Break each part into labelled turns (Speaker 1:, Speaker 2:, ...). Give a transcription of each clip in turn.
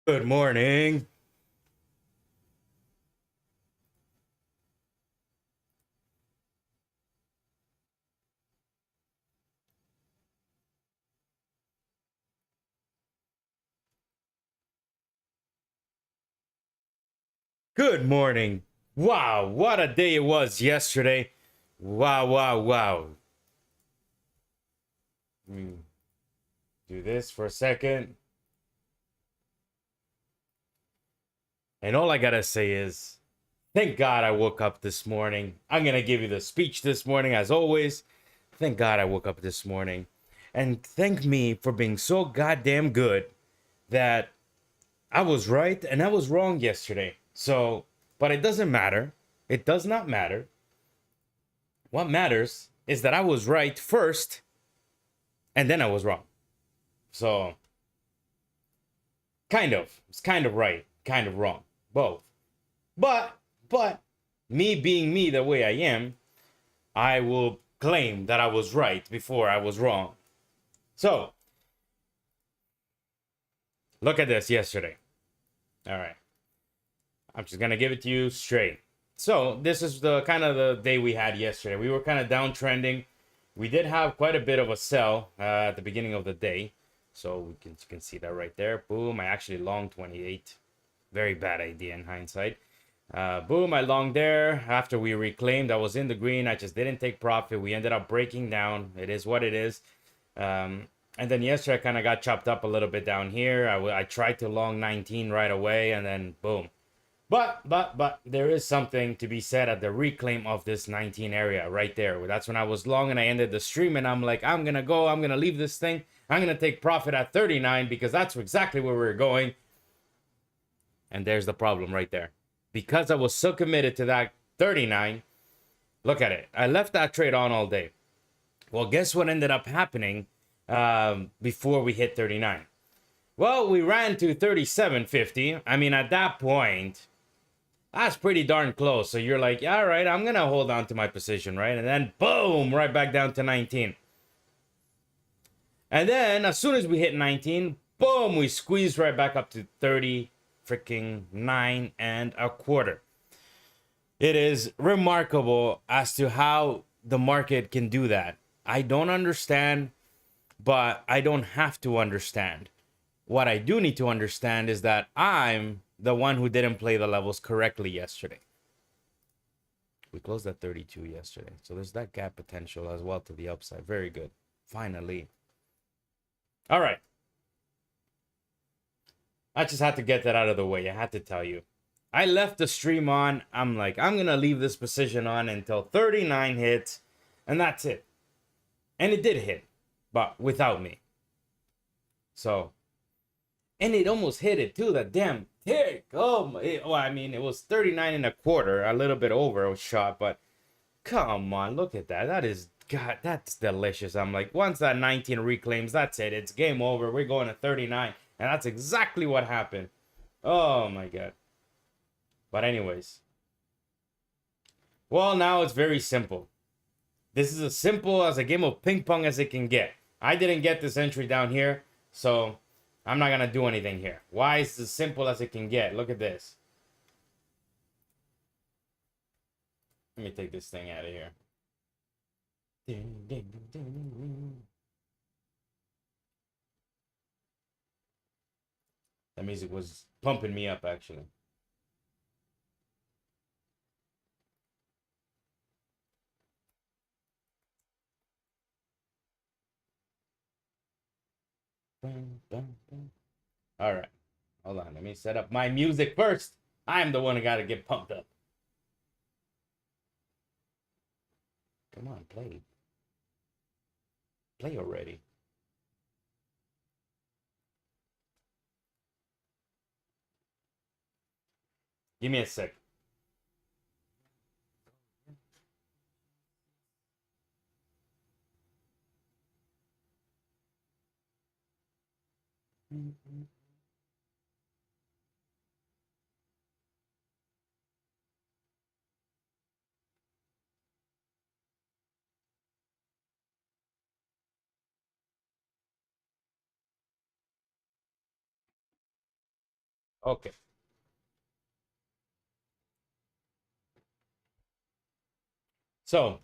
Speaker 1: Good morning. Good morning. Wow, what a day it was yesterday. Wow, wow, wow. Do this for a second. And all I gotta say is, thank God I woke up this morning. I'm gonna give you the speech this morning, as always. Thank God I woke up this morning. And thank me for being so goddamn good that I was right and I was wrong yesterday. So, but it doesn't matter. It does not matter. What matters is that I was right first and then I was wrong. So, kind of. It's kind of right, kind of wrong. Both. But me being me the way I am, I will claim that I was right before I was wrong. So, look at this yesterday. All right. I'm just going to give it to you straight. So, this is the kind of the day we had yesterday. We were kind of downtrending. We did have quite a bit of a sell at the beginning of the day. So, you can see that right there. Boom. I actually long 28. Very bad idea in hindsight. Boom, I longed there. After we reclaimed, I was in the green. I just didn't take profit. We ended up breaking down. It is what it is. And then yesterday, I kind of got chopped up a little bit down here. I tried to long 19 right away, and then boom. But there is something to be said at the reclaim of this 19 area right there. That's when I was long and I ended the stream, and I'm like, I'm gonna leave this thing. I'm gonna take profit at 39 because that's exactly where we're going. And there's the problem right there. Because I was so committed to that 39, look at it. I left that trade on all day. Well, guess what ended up happening before we hit 39? Well, we ran to 37.50. I mean, at that point, that's pretty darn close. So you're like, all right, I'm going to hold on to my position, right? And then boom, right back down to 19. And then as soon as we hit 19, boom, we squeezed right back up to 30 freaking 9.25. It is remarkable as to how the market can do that. I don't understand, but I don't have to understand. What I do need to understand is that I'm the one who didn't play the levels correctly yesterday. We closed at 32 yesterday. So there's that gap potential as well to the upside. Very good. Finally. All right. I just had to get that out of the way. I had to tell you. I left the stream on. I'm like, I'm going to leave this position on until 39 hits. And that's it. And it did hit. But without me. So. And it almost hit it too. That damn tick. Oh, well, I mean, it was 39.25. A little bit over a shot. But come on. Look at that. That is. God, that's delicious. I'm like, once that 19 reclaims, that's it. It's game over. We're going to 39. And that's exactly what happened. Oh my god. But anyways. Well, now it's very simple. This is as simple as a game of ping pong as it can get. I didn't get this entry down here, so I'm not going to do anything here. Why is it as simple as it can get? Look at this. Let me take this thing out of here. That music was pumping me up, actually. All right. Hold on. Let me set up my music first. I'm the one who got to get pumped up. Come on, play. Play already. Give me a sec. Okay. So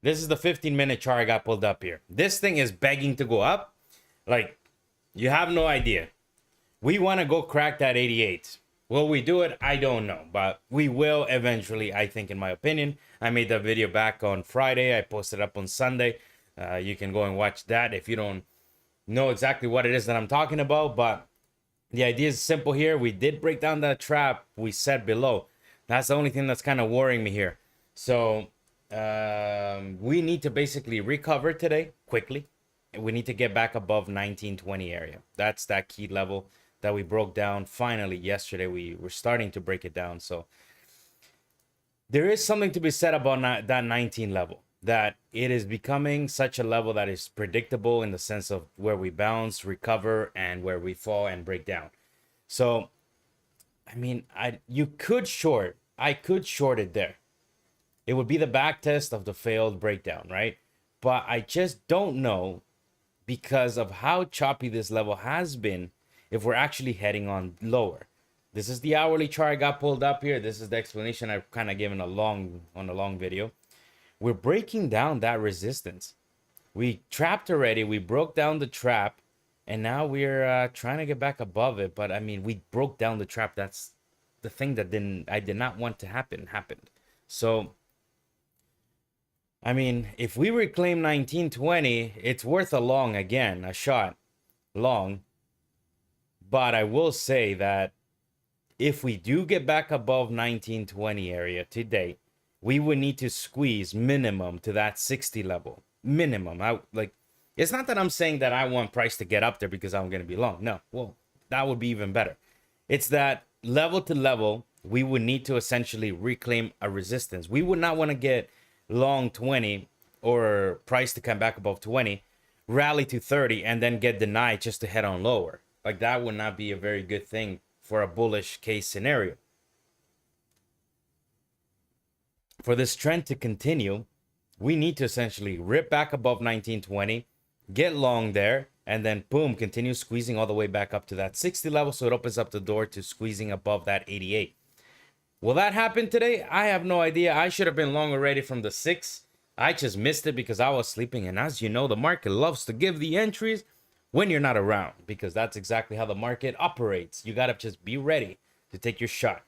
Speaker 1: this is the 15-minute chart I got pulled up here. This thing is begging to go up. Like, you have no idea. We want to go crack that 88. Will we do it? I don't know, but we will eventually, I think, in my opinion. I made that video back on Friday. I posted up on Sunday. You can go and watch that if you don't know exactly what it is that I'm talking about. But the idea is simple here. We did break down that trap we set below. That's the only thing that's kind of worrying me here. So we need to basically recover today quickly. We need to get back above 1920 area. That's that key level that we broke down finally yesterday. We were starting to break it down. So there is something to be said about that 19 level, that it is becoming such a level that is predictable in the sense of where we bounce, recover, and where we fall and break down. So, I mean, I could short it there. It would be the back test of the failed breakdown, right? But I just don't know, because of how choppy this level has been, if we're actually heading on lower. This is the hourly chart I got pulled up here. This is the explanation I've kind of given on a long video. We're breaking down that resistance. We trapped already. We broke down the trap, and now we're trying to get back above it. But I mean, we broke down the trap. That's the thing that I did not want to happen happened. So I mean, if we reclaim 1920, it's worth a long again, a shot long. But I will say that if we do get back above 1920 area today, we would need to squeeze minimum to that 60 level. Minimum. It's not that I'm saying that I want price to get up there because I'm going to be long. No. Well, that would be even better. It's that level to level, we would need to essentially reclaim a resistance. We would not want to get long 20 or price to come back above 20, rally to 30, and then get denied just to head on lower. Like, that would not be a very good thing for a bullish case scenario. For this trend to continue, we need to essentially rip back above 1920, get long there, and then boom, continue squeezing all the way back up to that 60 level, so it opens up the door to squeezing above that 88. Will that happen today? I have no idea. I should have been long already from the 6. I just missed it because I was sleeping. And as you know, the market loves to give the entries when you're not around, because that's exactly how the market operates. You got to just be ready to take your shot.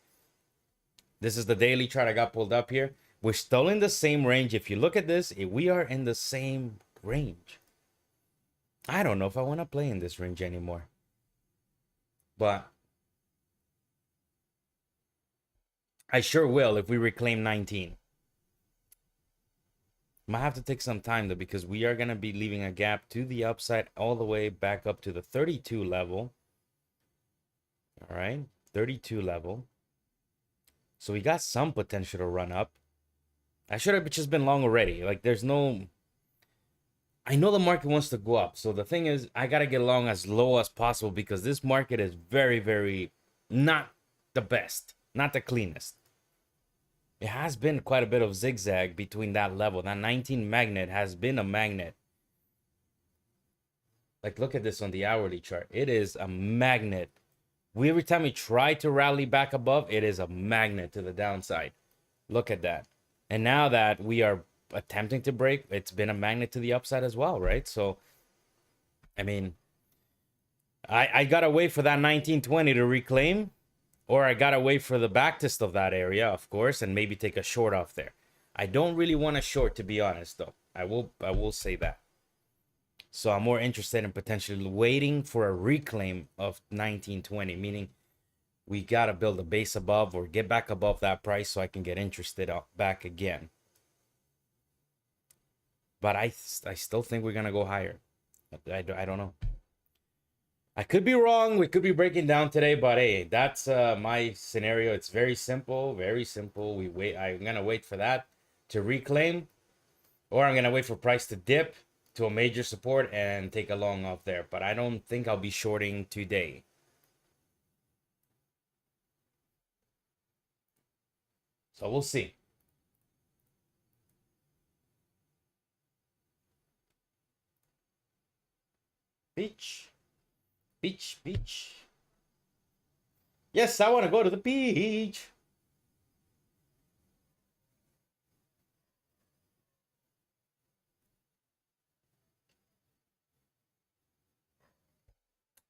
Speaker 1: This is the daily chart I got pulled up here. We're still in the same range. If you look at this, we are in the same range. I don't know if I want to play in this range anymore. But I sure will if we reclaim 19. Might have to take some time though, because we are going to be leaving a gap to the upside all the way back up to the 32 level. All right, 32 level. So we got some potential to run up. I should have just been long already. Like, there's no... I know the market wants to go up. So the thing is, I got to get long as low as possible, because this market is very, very not the best. Not the cleanest. It has been quite a bit of zigzag between that level. That 19 magnet has been a magnet. Like, look at this on the hourly chart. It is a magnet. Every time we try to rally back above, it is a magnet to the downside. Look at that. And now that we are attempting to break, it's been a magnet to the upside as well, right? So, I mean, I gotta wait for that 1920 to reclaim, or I gotta wait for the backtest of that area, of course, and maybe take a short off there. I don't really want a short, to be honest, though. I will say that. So I'm more interested in potentially waiting for a reclaim of 1920, meaning we gotta build a base above or get back above that price so I can get interested back again. But I still think we're gonna go higher. I don't know. I could be wrong. We could be breaking down today, but hey, that's my scenario. It's very simple, very simple. I'm gonna wait for that to reclaim, or I'm gonna wait for price to dip to a major support and take a long off there. But I don't think I'll be shorting today. So we'll see. Beach. Yes, I want to go to the beach.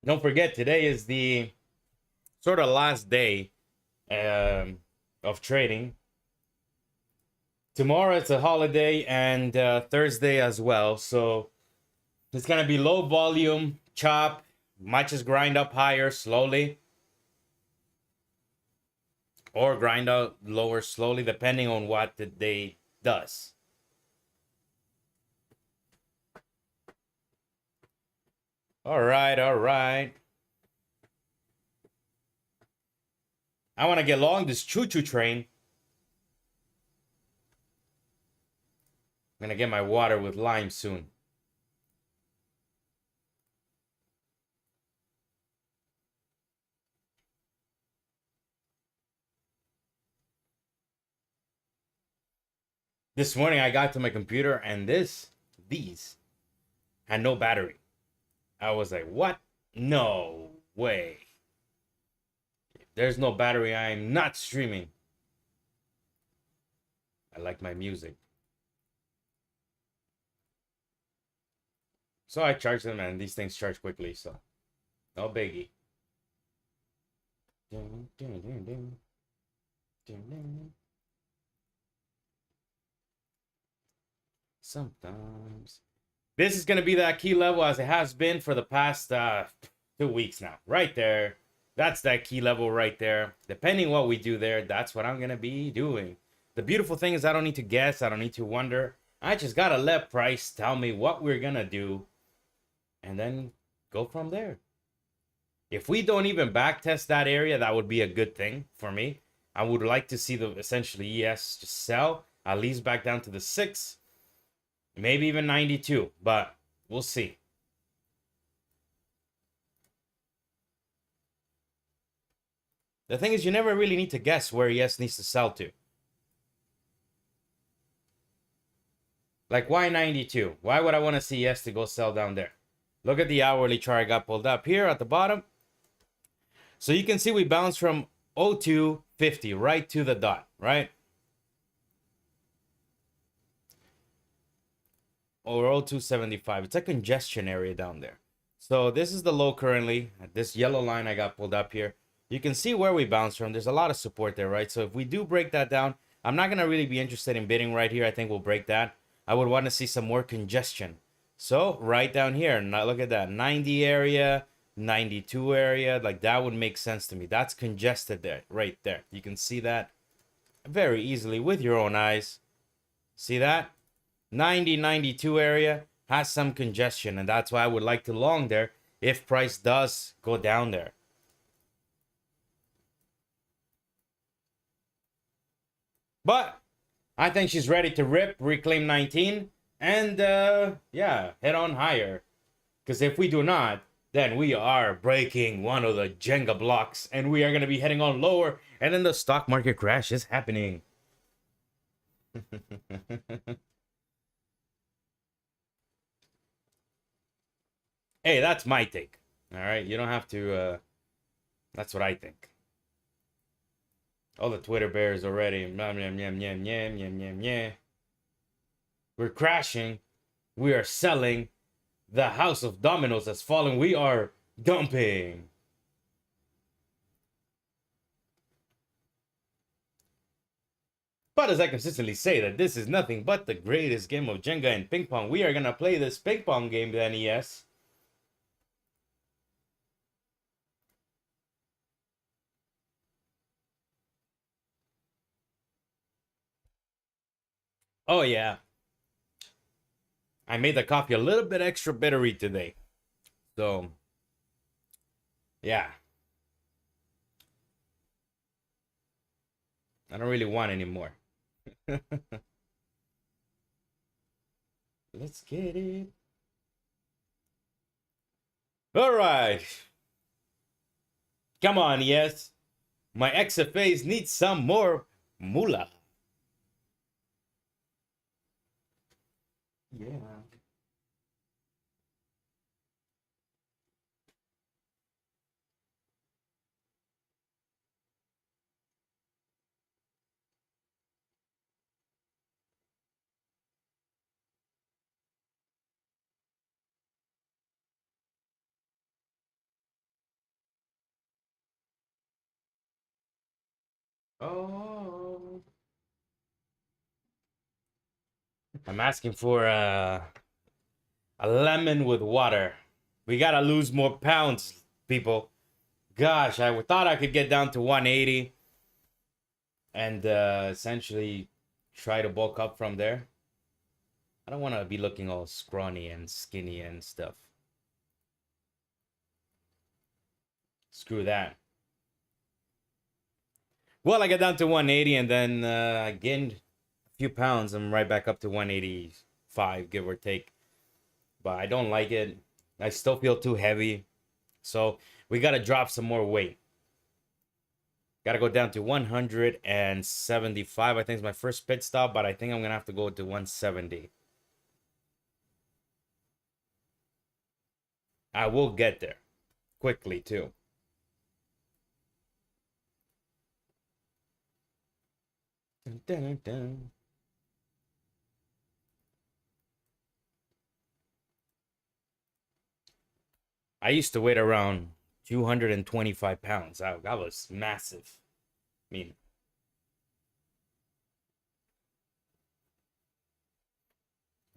Speaker 1: Don't forget, today is the sort of last day of trading. Tomorrow it's a holiday, and Thursday as well. So it's going to be low volume, chop, might just grind up higher slowly, or grind out lower slowly, depending on what the day does. All right, all right. I want to get along this choo-choo train. I'm going to get my water with lime soon. This morning I got to my computer and these had no battery. I was like, what? No way. If there's no battery, I'm not streaming. I like my music. So I charged them, and these things charge quickly, so no biggie. Sometimes. This is going to be that key level as it has been for the past 2 weeks now. Right there. That's that key level right there. Depending what we do there, that's what I'm going to be doing. The beautiful thing is I don't need to guess. I don't need to wonder. I just got to let price tell me what we're going to do, and then go from there. If we don't even backtest that area, that would be a good thing for me. I would like to see the essentially ES just sell, at least back down to the 6, maybe even 92, but we'll see. The thing is, you never really need to guess where ES needs to sell to. Like, why 92? Why would I want to see ES to go sell down there? Look at the hourly chart I got pulled up here at the bottom. So you can see we bounced from 0250 right to the dot, right? Or 0275. It's a congestion area down there. So this is the low currently. This yellow line I got pulled up here. You can see where we bounced from. There's a lot of support there, right? So if we do break that down, I'm not going to really be interested in bidding right here. I think we'll break that. I would want to see some more congestion. So right down here, now look at that. 90 area, 92 area. Like, that would make sense to me. That's congested there, right there. You can see that very easily with your own eyes. See that? 90, 92 area has some congestion, and that's why I would like to long there if price does go down there. But I think she's ready to rip, reclaim 19, and yeah, head on higher. Because if we do not, then we are breaking one of the Jenga blocks, and we are going to be heading on lower, and then the stock market crash is happening. Hey, that's my take. All right, you don't have to. That's what I think. All the Twitter bears already. We're crashing. We are selling. The house of dominoes has fallen. We are dumping. But as I consistently say that this is nothing but the greatest game of Jenga and ping pong, we are going to play this ping pong game then, ES. Oh, yeah. I made the coffee a little bit extra bittery today. So, yeah. I don't really want any more. Let's get it. All right. Come on, yes. My XFAs need some more moolah. Yeah. Oh. I'm asking for a lemon with water. We gotta lose more pounds, people. Gosh, I thought I could get down to 180 and essentially try to bulk up from there. I don't want to be looking all scrawny and skinny and stuff. Screw that. Well, I got down to 180 and then I gained a few pounds. I'm right back up to 185, give or take. But I don't like it. I still feel too heavy. So we got to drop some more weight. Got to go down to 175. I think is my first pit stop, but I think I'm going to have to go to 170. I will get there quickly, too. Dun, dun, dun. I used to weigh around 225 pounds. That was massive. I mean,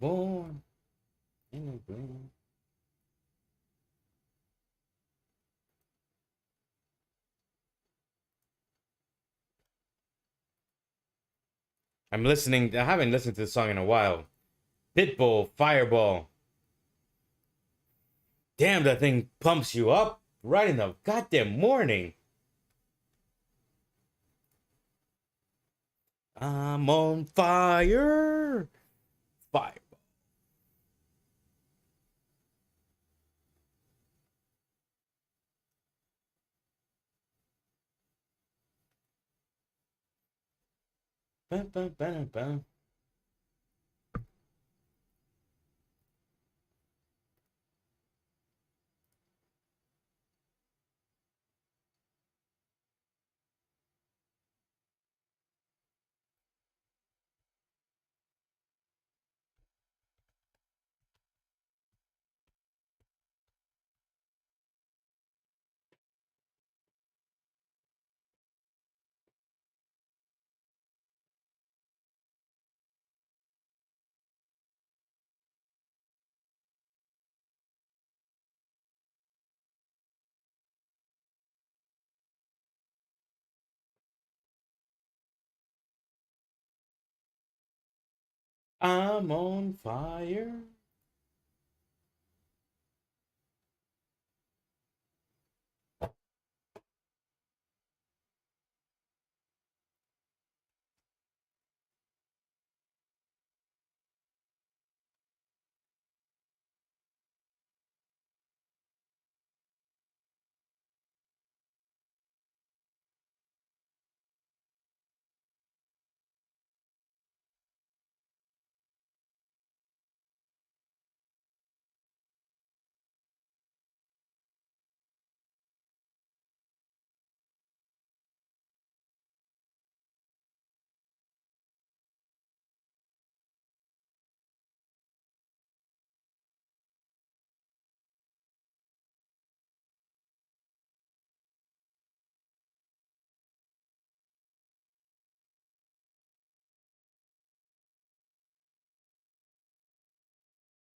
Speaker 1: born in a green. I'm listening. I haven't listened to the song in a while. Pitbull, Fireball. Damn, that thing pumps you up right in the goddamn morning. I'm on fire. Fire. Bum, bum, bum, bum. I'm on fire.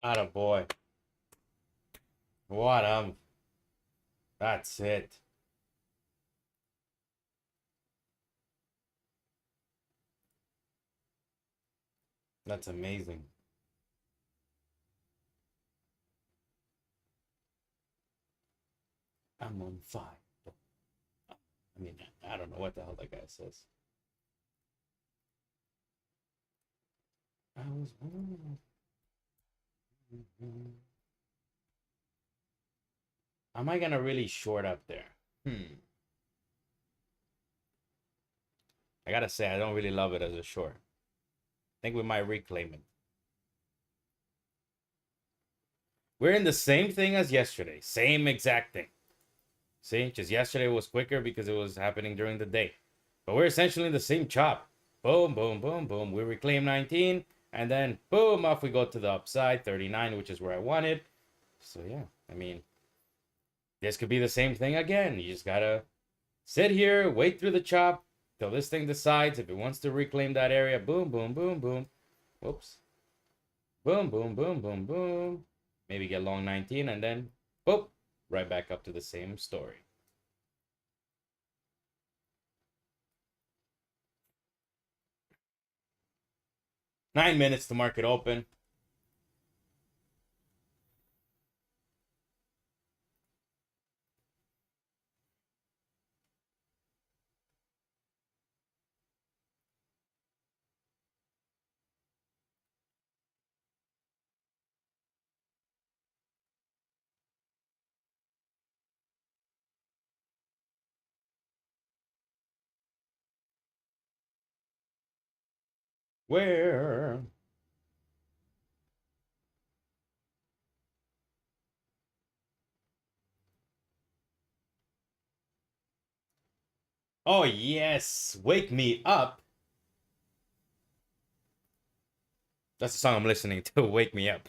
Speaker 1: Atta boy. What that's it. That's amazing. I'm on fire. I mean, I don't know what the hell that guy says. I was born. Am I gonna really short up there? I gotta say, I don't really love it as a short. I think we might reclaim it. We're in the same thing as yesterday. Same exact thing. See, just yesterday was quicker because it was happening during the day. But we're essentially in the same chop. Boom, boom, boom, boom. We reclaim 19. And then, boom, off we go to the upside. 39, which is where I wanted. So, yeah, I mean, this could be the same thing again. You just gotta sit here, wait through the chop. till this thing decides if it wants to reclaim that area. Boom, boom, boom, boom. Whoops. Boom, boom, boom, boom, boom. Maybe get long 19 and then boop, right back up to the same story. Nine minutes to market open. Where? Oh, yes. Wake me up. That's the song I'm listening to. Wake me up.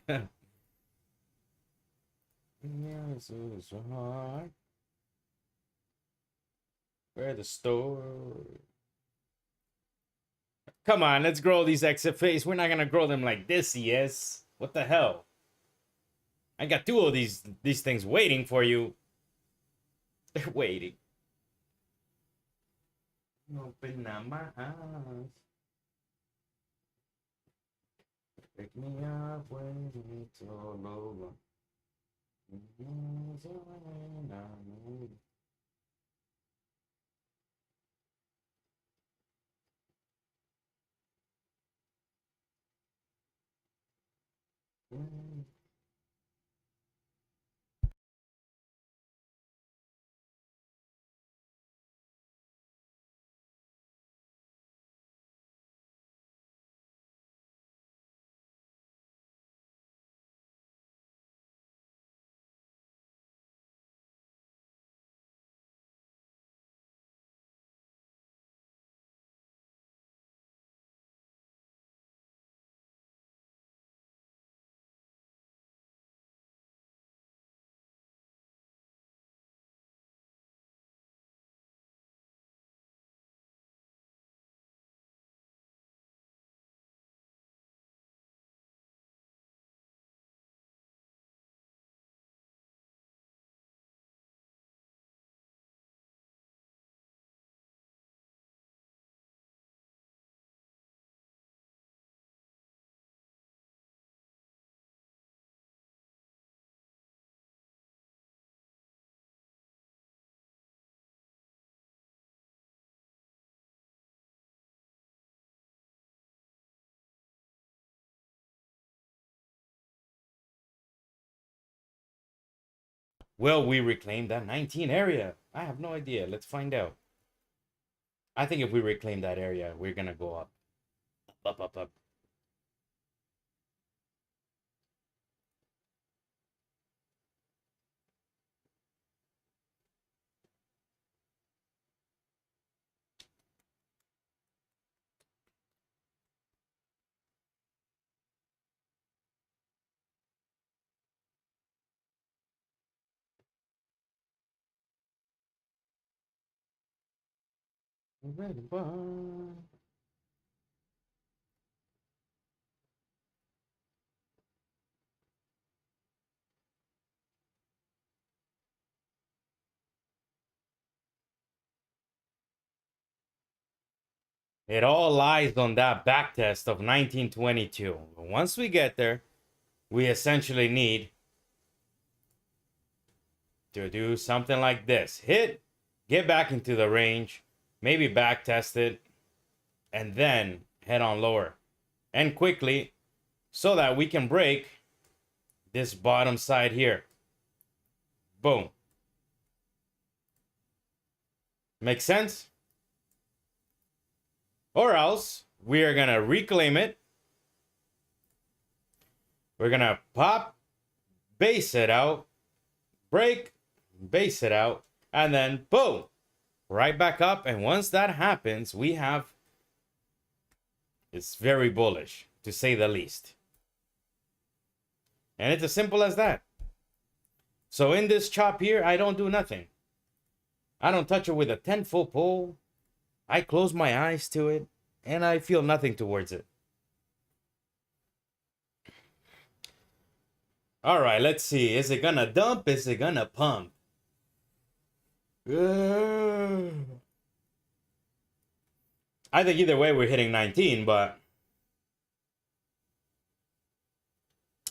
Speaker 1: Where the store? Come on, let's grow these XFAs. We're not gonna grow them like this, ES. What the hell? I got two of these things waiting for you. They're waiting. Open up my eyes. Pick me up when it's all over. Will we reclaim that 19 area? I have no idea. Let's find out. I think if we reclaim that area, we're gonna go up. Up, up, up. It all lies on that back test of 1922. Once we get there, we essentially need to do something like this. Hit, get back into the range, maybe back test it, and then head on lower and quickly so that we can break this bottom side here. Boom. Make sense? Or else we are gonna reclaim it. We're gonna pop, base it out, break, base it out, and then boom, right back up. And once that happens, we have, it's very bullish to say the least. And it's as simple as that. So in this chop here, I don't do nothing. I don't touch it with a 10-foot pole. I close my eyes to it and I feel nothing towards it. All right, let's see. Is it gonna dump? Is it gonna pump? I think either way we're hitting 19, but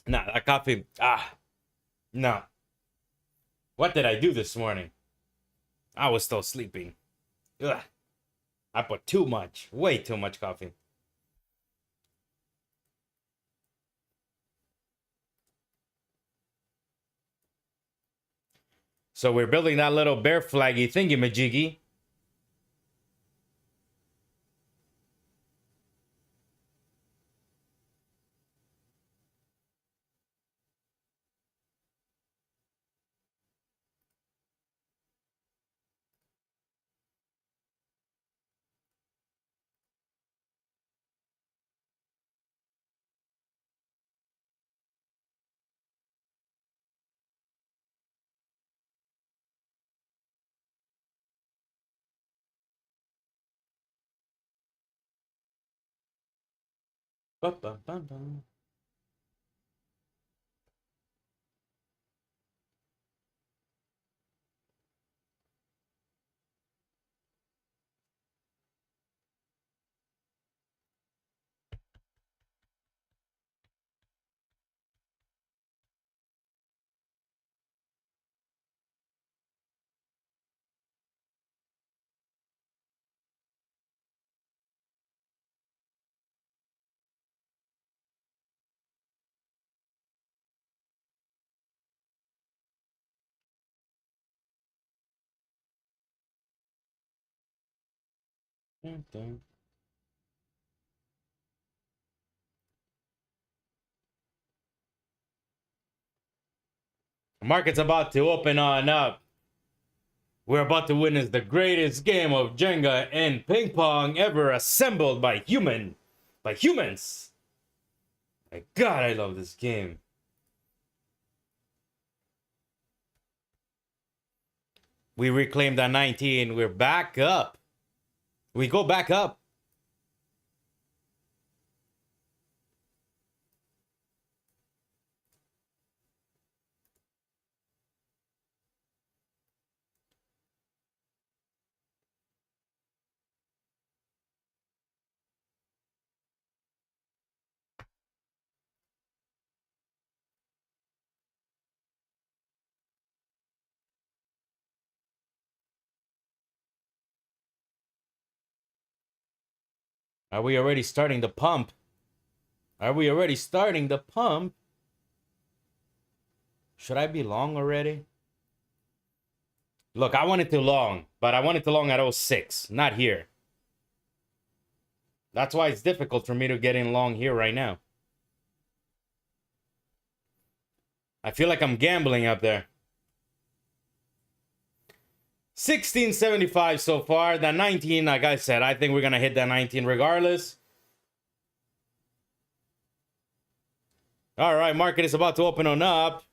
Speaker 1: nah, that coffee. No. What did I do this morning? I was still sleeping. Ugh. I put too much, way too much coffee. So we're building that little bear flaggy thingy majiggy. Ba-ba-ba-ba. Dun, dun. The market's about to open on up. We're about to witness the greatest game of Jenga and ping pong ever assembled by humans. My God, I love this game. We reclaimed that 19. We're back up. We go back up. Are we already starting the pump? Are we already starting the pump? Should I be long already? Look, I want it to long, but I want it to long at 06, not here. That's why it's difficult for me to get in long here right now. I feel like I'm gambling up there. 1675 so far. The 19, like I said, I think we're going to hit that 19 regardless. All right, market is about to open on up.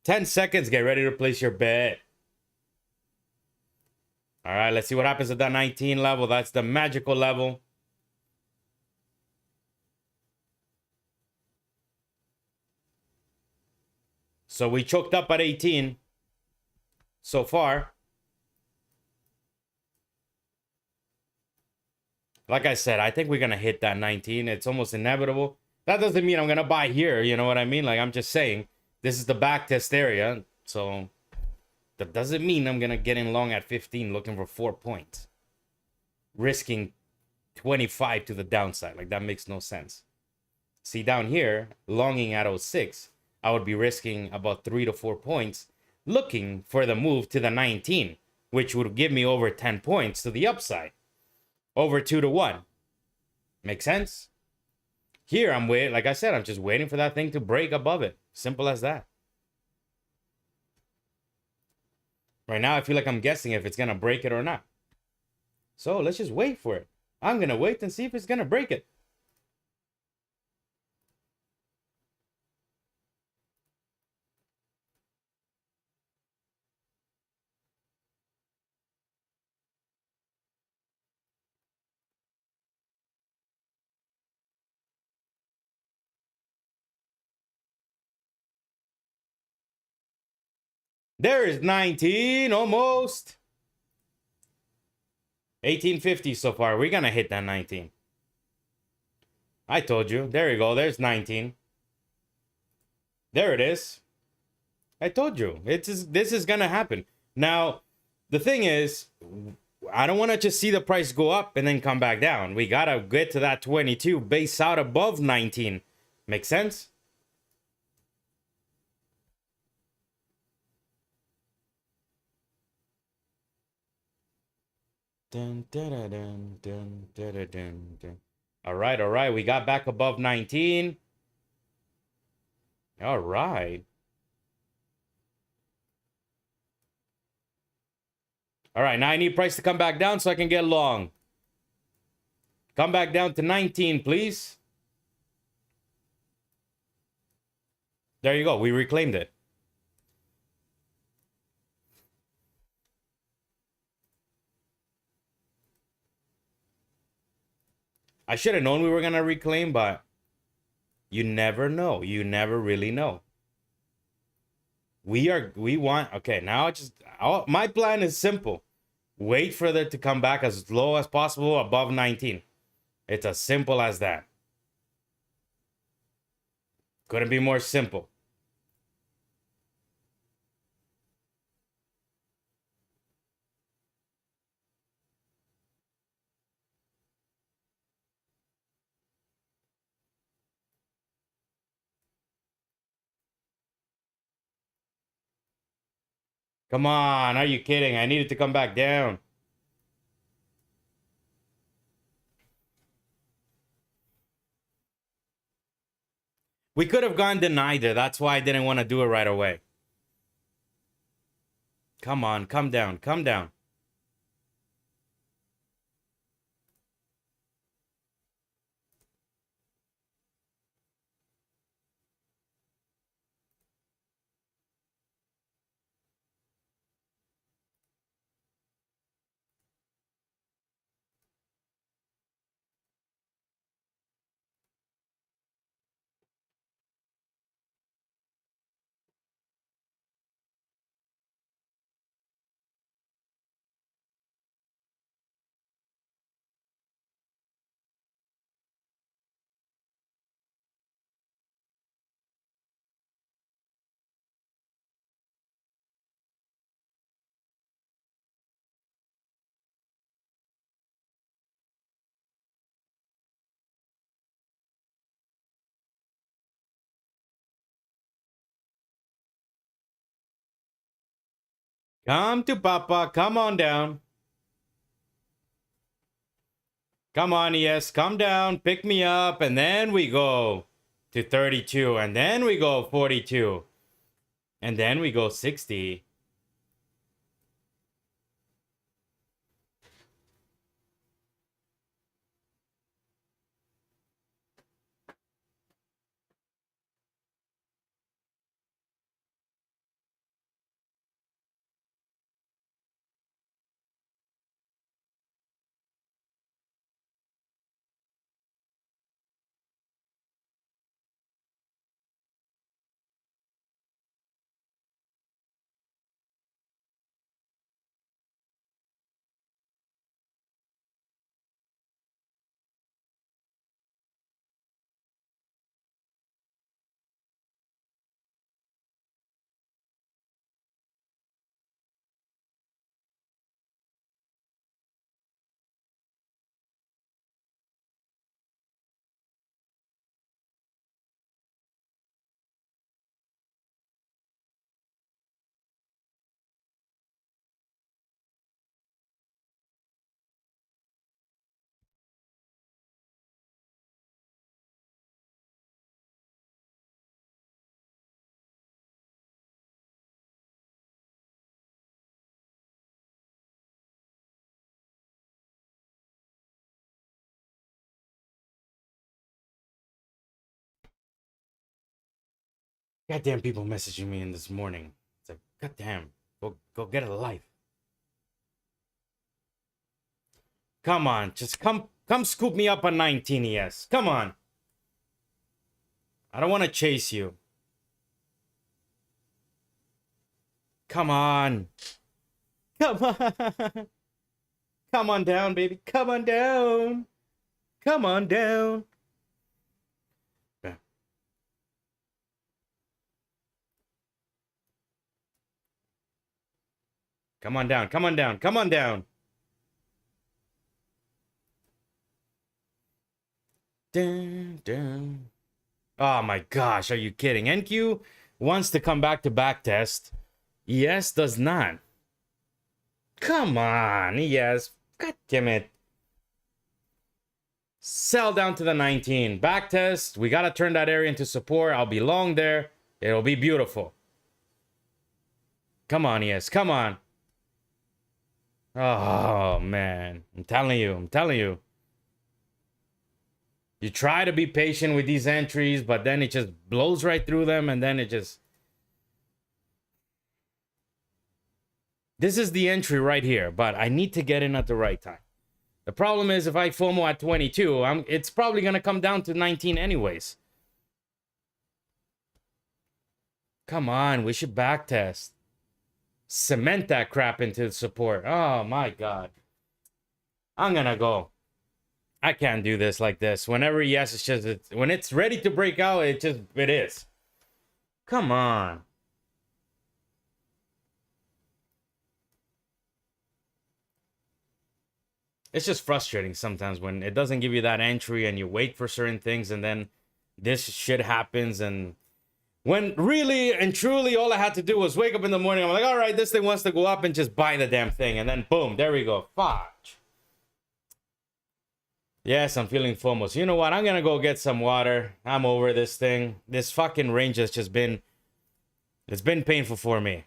Speaker 1: 10 seconds. Get ready to place your bet. All right, let's see what happens at that 19 level. That's the magical level. So we choked up at 18 so far. Like I said, I think we're going to hit that 19. It's almost inevitable. That doesn't mean I'm going to buy here. You know what I mean? Like, I'm just saying, this is the back test area. So that doesn't mean I'm going to get in long at 15 looking for 4 points. Risking 25 to the downside. Like, that makes no sense. See, down here, longing at 06, I would be risking about 3 to 4 points looking for the move to the 19, which would give me over 10 points to the upside. Over 2 to 1. Make sense? Here, I'm waiting. Like I said, I'm just waiting for that thing to break above it. Simple as that. Right now, I feel like I'm guessing if it's going to break it or not. So let's just wait for it. I'm going to wait and see if it's going to break it. There is 19, almost. 1850 so far. We're going to hit that 19. I told you. There you go. There's 19. There it is. I told you. This is going to happen. Now, the thing is, I don't want to just see the price go up and then come back down. We got to get to that 22, base out above 19. Make sense? Dun, dun, dun, dun, dun, dun, dun, dun. All right. We got back above 19. All right. All right, now I need price to come back down so I can get long. Come back down to 19, please. There you go. We reclaimed it. I should have known we were going to reclaim, but you never know. You never really know. We want, okay, now my plan is simple. Wait for it to come back as low as possible above 19. It's as simple as that. Couldn't be more simple. Come on, are you kidding? I needed to come back down. We could have gone denied there. That's why I didn't want to do it right away. Come on, come down, come down. Come to Papa. Come on down. Come on, ES. Come down. Pick me up. And then we go to 32. And then we go 42. And then we go 60. Goddamn people messaging me in this morning. It's like, goddamn. Go get a life. Come on. Just come scoop me up on 19 ES. Come on. I don't want to chase you. Come on. Come on. Come on down, baby. Come on down. Come on down. Yeah. Come on down. Come on down. Come on down. Dun, dun. Oh my gosh, are you kidding? NQ wants to come back to backtest. ES does not. Come on, ES. God damn it. Sell down to the 19. Backtest. We got to turn that area into support. I'll be long there. It'll be beautiful. Come on, ES. Come on. Oh, man. I'm telling you. I'm telling you. You try to be patient with these entries, but then it just blows right through them, and then it just... This is the entry right here, but I need to get in at the right time. The problem is if I FOMO at 22, it's probably going to come down to 19 anyways. Come on, we should backtest. Cement that crap into the support. Oh, my God. I'm going to go. I can't do this like this. Whenever, yes, it's just... when it's ready to break out, it is. Come on. It's just frustrating sometimes when it doesn't give you that entry and you wait for certain things and then this shit happens. And when really and truly all I had to do was wake up in the morning. I'm like, all right, this thing wants to go up, and just buy the damn thing. And then boom, there we go. Fudge. Yes, I'm feeling FOMO. So you know what? I'm going to go get some water. I'm over this thing. This fucking range has just been... it's been painful for me.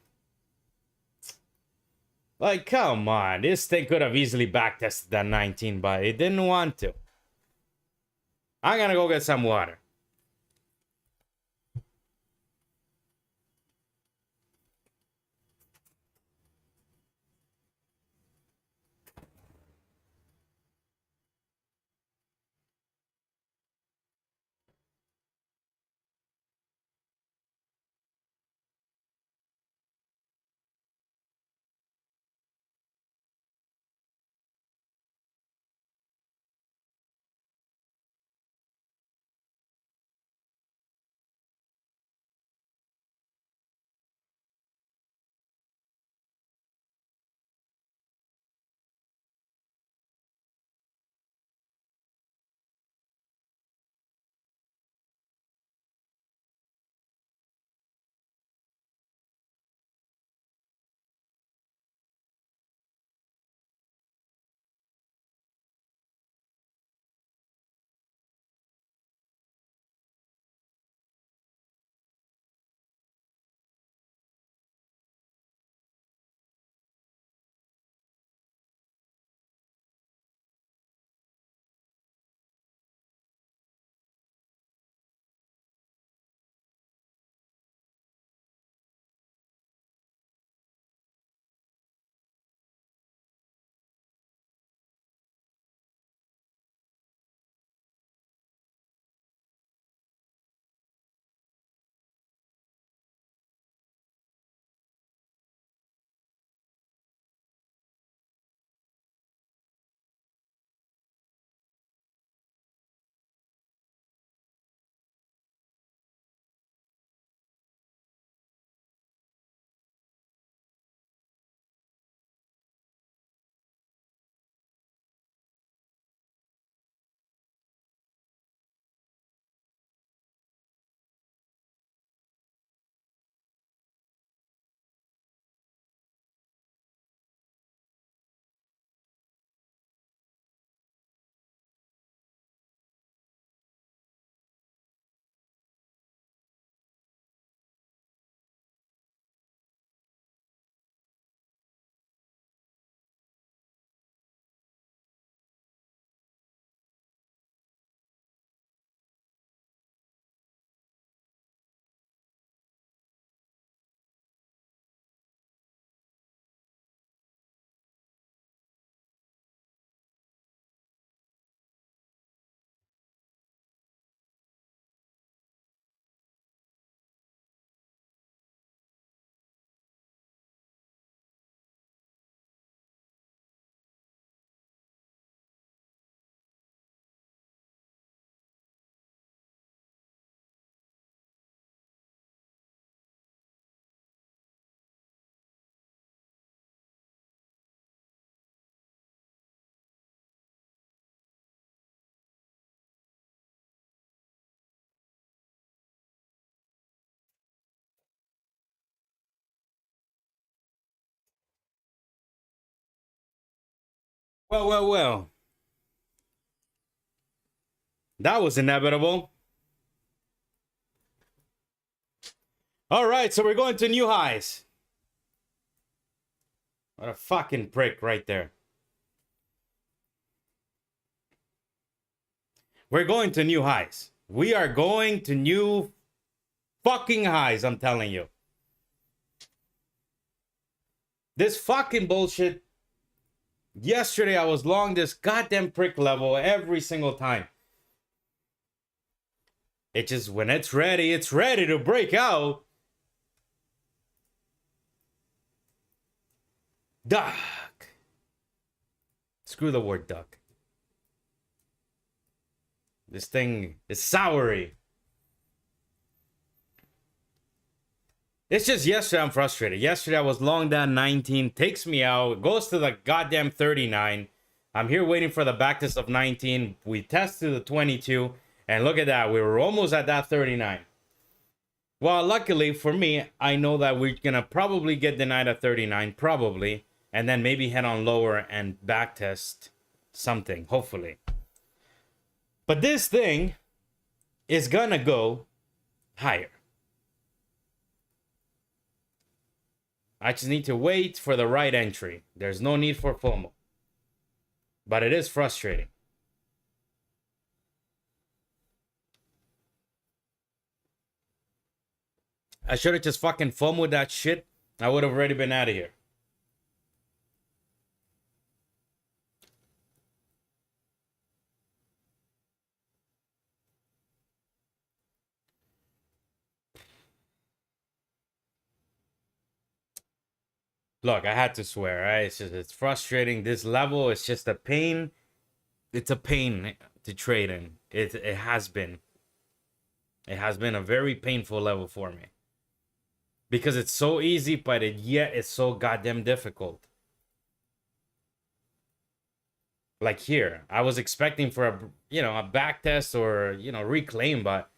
Speaker 1: Like, come on. This thing could have easily backtested that 19, but it didn't want to. I'm gonna go get some water. Well, well, well. That was inevitable. All right, so we're going to new highs. What a fucking prick right there. We're going to new highs. We are going to new fucking highs, I'm telling you. This fucking bullshit. Yesterday I was long this goddamn prick level every single time. It just, when it's ready to break out. Duck. Screw the word duck. This thing is soury. It's just yesterday I'm frustrated. Yesterday I was long down 19, takes me out, goes to the goddamn 39. I'm here waiting for the backtest of 19. We test to the 22, and look at that. We were almost at that 39. Well, luckily for me, I know that we're gonna probably get denied at 39, probably, and then maybe head on lower and backtest something, hopefully. But this thing is gonna go higher. I just need to wait for the right entry. There's no need for FOMO. But it is frustrating. I should have just fucking FOMO'd that shit. I would have already been out of here. Look, I had to swear, right? It's frustrating. This level is just a pain. It's a pain to trade in. It has been. It has been a very painful level for me. Because it's so easy, but yet it's so goddamn difficult. Like here, I was expecting for a back test or, reclaim, but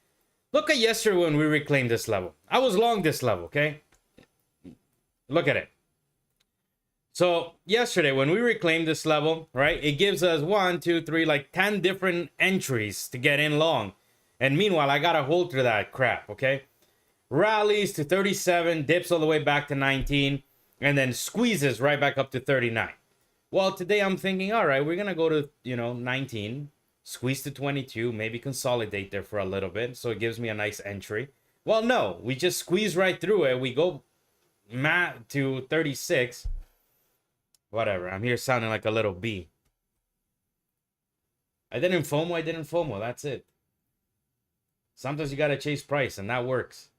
Speaker 1: look at yesterday when we reclaimed this level. I was long this level, okay? Look at it. So yesterday when we reclaimed this level, right, it gives us 1, 2, 3, like 10 different entries to get in long. And meanwhile, I gotta hold through that crap, okay? Rallies to 37, dips all the way back to 19, and then squeezes right back up to 39. Well, today I'm thinking, all right, we're gonna go to, 19, squeeze to 22, maybe consolidate there for a little bit, so it gives me a nice entry. Well, no, we just squeeze right through it. We go to 36. Whatever, I'm here sounding like a little bee. I didn't FOMO, that's it. Sometimes you gotta chase price, and that works.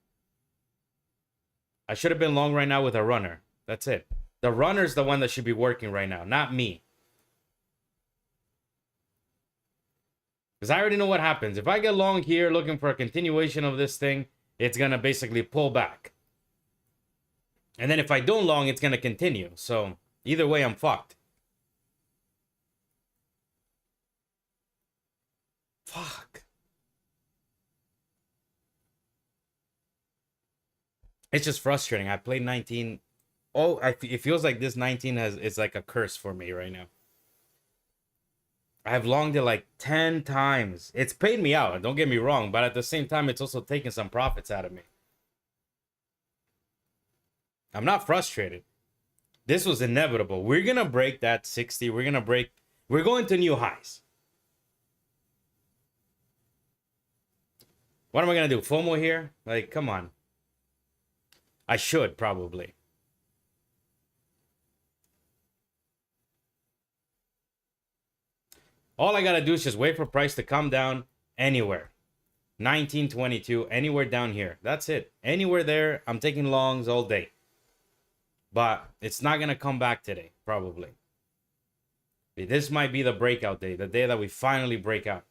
Speaker 1: I should have been long right now with a runner. That's it. The runner's the one that should be working right now, not me. Because I already know what happens. If I get long here looking for a continuation of this thing, it's gonna basically pull back. And then if I don't long, it's gonna continue. So either way, I'm fucked. Fuck. It's just frustrating. I played 19. Oh, it feels like this 19 is like a curse for me right now. I've longed it like 10 times. It's paid me out, don't get me wrong, but at the same time, it's also taken some profits out of me. I'm not frustrated. This was inevitable. We're gonna break that 60. We're going to new highs. What am I gonna do? FOMO here? Like, come on. I should probably. All I gotta do is just wait for price to come down anywhere. 1922, anywhere down here. That's it. Anywhere there, I'm taking longs all day. But it's not gonna come back today, probably. This might be the breakout day, the day that we finally break out.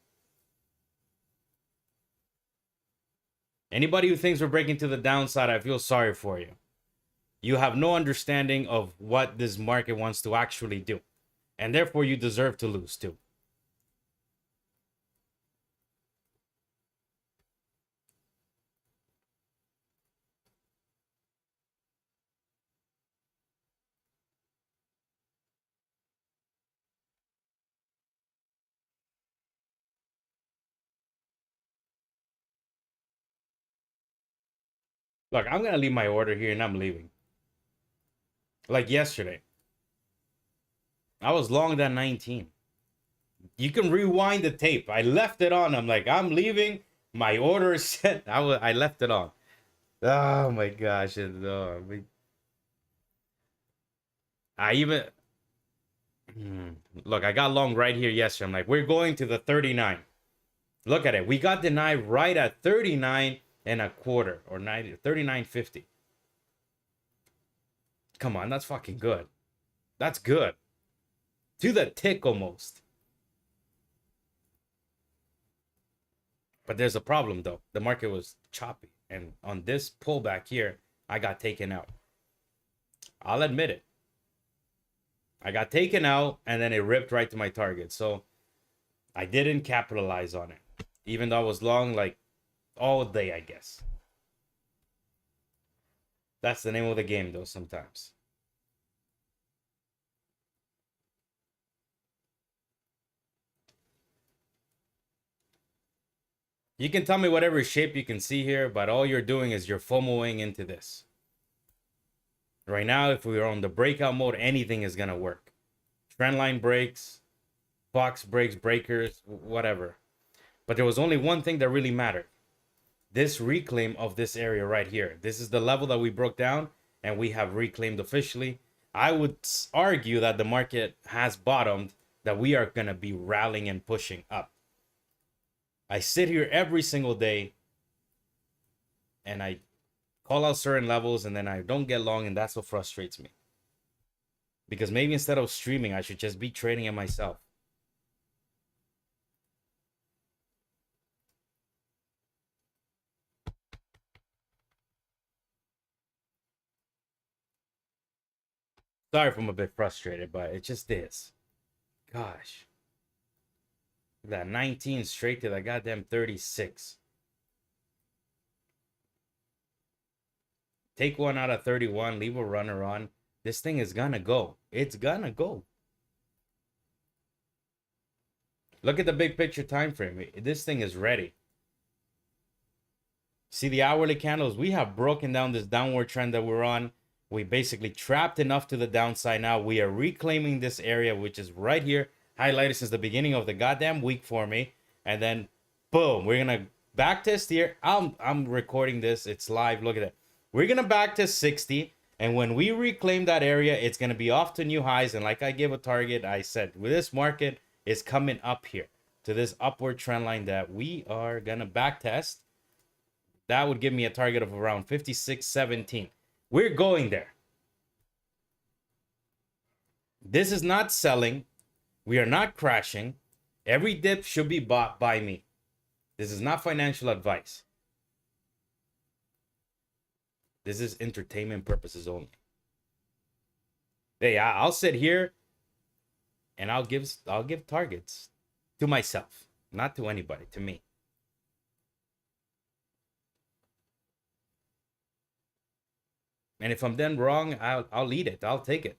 Speaker 1: Anybody who thinks we're breaking to the downside, I feel sorry for you. You have no understanding of what this market wants to actually do. And therefore, you deserve to lose too. Look, I'm gonna leave my order here and I'm leaving. Like yesterday, I was long that 19. You can rewind the tape. I left it on. I'm like, I'm leaving. My order is set. I left it on. Oh my gosh. I even look, I got long right here yesterday. I'm like, we're going to the 39. Look at it. We got denied right at 39 and a quarter or 90, 39.50. Come on, that's fucking good. That's good. To the tick almost. But there's a problem though. The market was choppy. And on this pullback here, I got taken out. I'll admit it. I got taken out and then it ripped right to my target. So I didn't capitalize on it. Even though I was long like all day, I guess. That's the name of the game though sometimes. You can tell me whatever shape you can see here, but all you're doing is you're FOMOing into this. Right now, if we are on the breakout mode, anything is going to work. Trendline breaks, box breaks, breakers, whatever. But there was only one thing that really mattered. This reclaim of this area right here. This is the level that we broke down and we have reclaimed officially. I would argue that the market has bottomed, that we are going to be rallying and pushing up. I sit here every single day and I call out certain levels and then I don't get long, and that's what frustrates me. Because maybe instead of streaming, I should just be trading it myself. Sorry if I'm a bit frustrated, but it just is. Gosh. That 19 straight to that goddamn 36. Take one out of 31, leave a runner on. This thing is gonna go. It's gonna go. Look at the big picture time frame. This thing is ready. See the hourly candles? We have broken down this downward trend that we're on. We basically trapped enough to the downside now. We are reclaiming this area, which is right here, highlighted since the beginning of the goddamn week for me. And then, boom, we're gonna back test here. I'm recording this. It's live. Look at that. We're gonna back test 60. And when we reclaim that area, it's gonna be off to new highs. And like I gave a target, I said, with this market is coming up here to this upward trend line that we are gonna back test. That would give me a target of around 56.17. We're going there. This is not selling. We are not crashing. Every dip should be bought by me. This is not financial advice. This is entertainment purposes only. Hey, I'll sit here and I'll give targets to myself, not to anybody, to me. And if I'm then wrong, I'll eat it. I'll take it.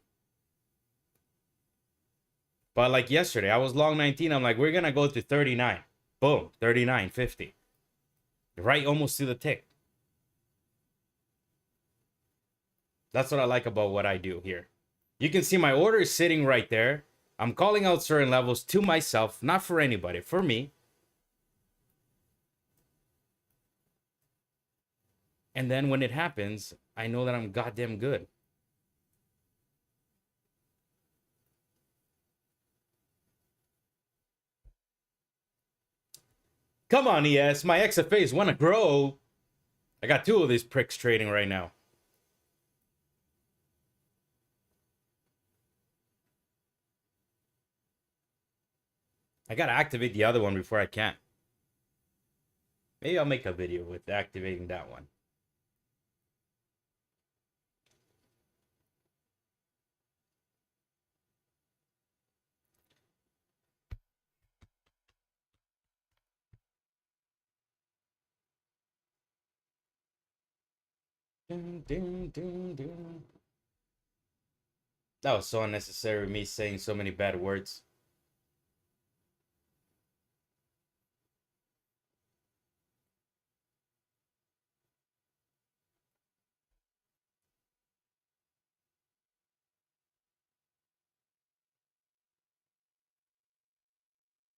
Speaker 1: But like yesterday, I was long 19. I'm like, we're going to go to 39. Boom, 39.50. Right almost to the tick. That's what I like about what I do here. You can see my order is sitting right there. I'm calling out certain levels to myself, not for anybody, for me. And then when it happens, I know that I'm goddamn good. Come on, ES. My XFAs want to grow. I got two of these pricks trading right now. I got to activate the other one before I can. Maybe I'll make a video with activating that one. That was so unnecessary, me saying so many bad words.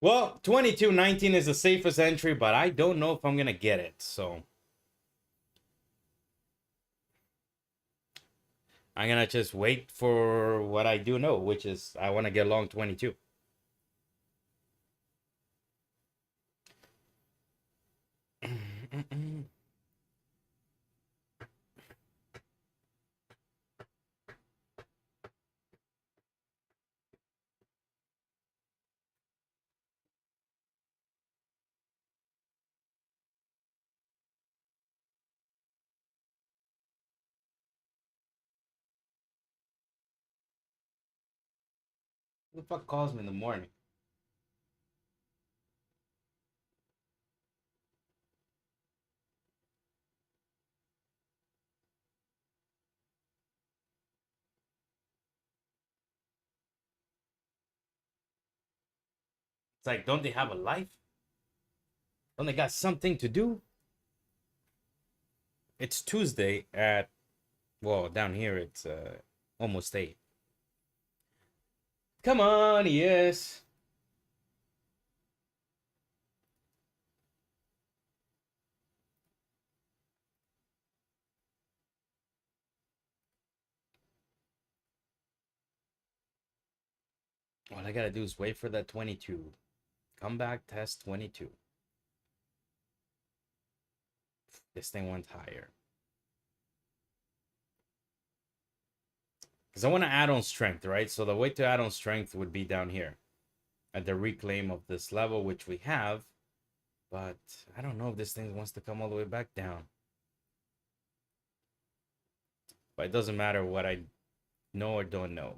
Speaker 1: Well, 22.19 is the safest entry, but I don't know if I'm going to get it. So I'm going to just wait for what I do know, which is I want to get long 22. Who the fuck calls me in the morning? It's like, don't they have a life? Don't they got something to do? It's Tuesday at, well, down here it's almost 8. Come on, yes. All I gotta do is wait for that 22. Come back, test 22. This thing went higher. Because I want to add on strength, right? So the way to add on strength would be down here at the reclaim of this level, which we have. But I don't know if this thing wants to come all the way back down. But it doesn't matter what I know or don't know.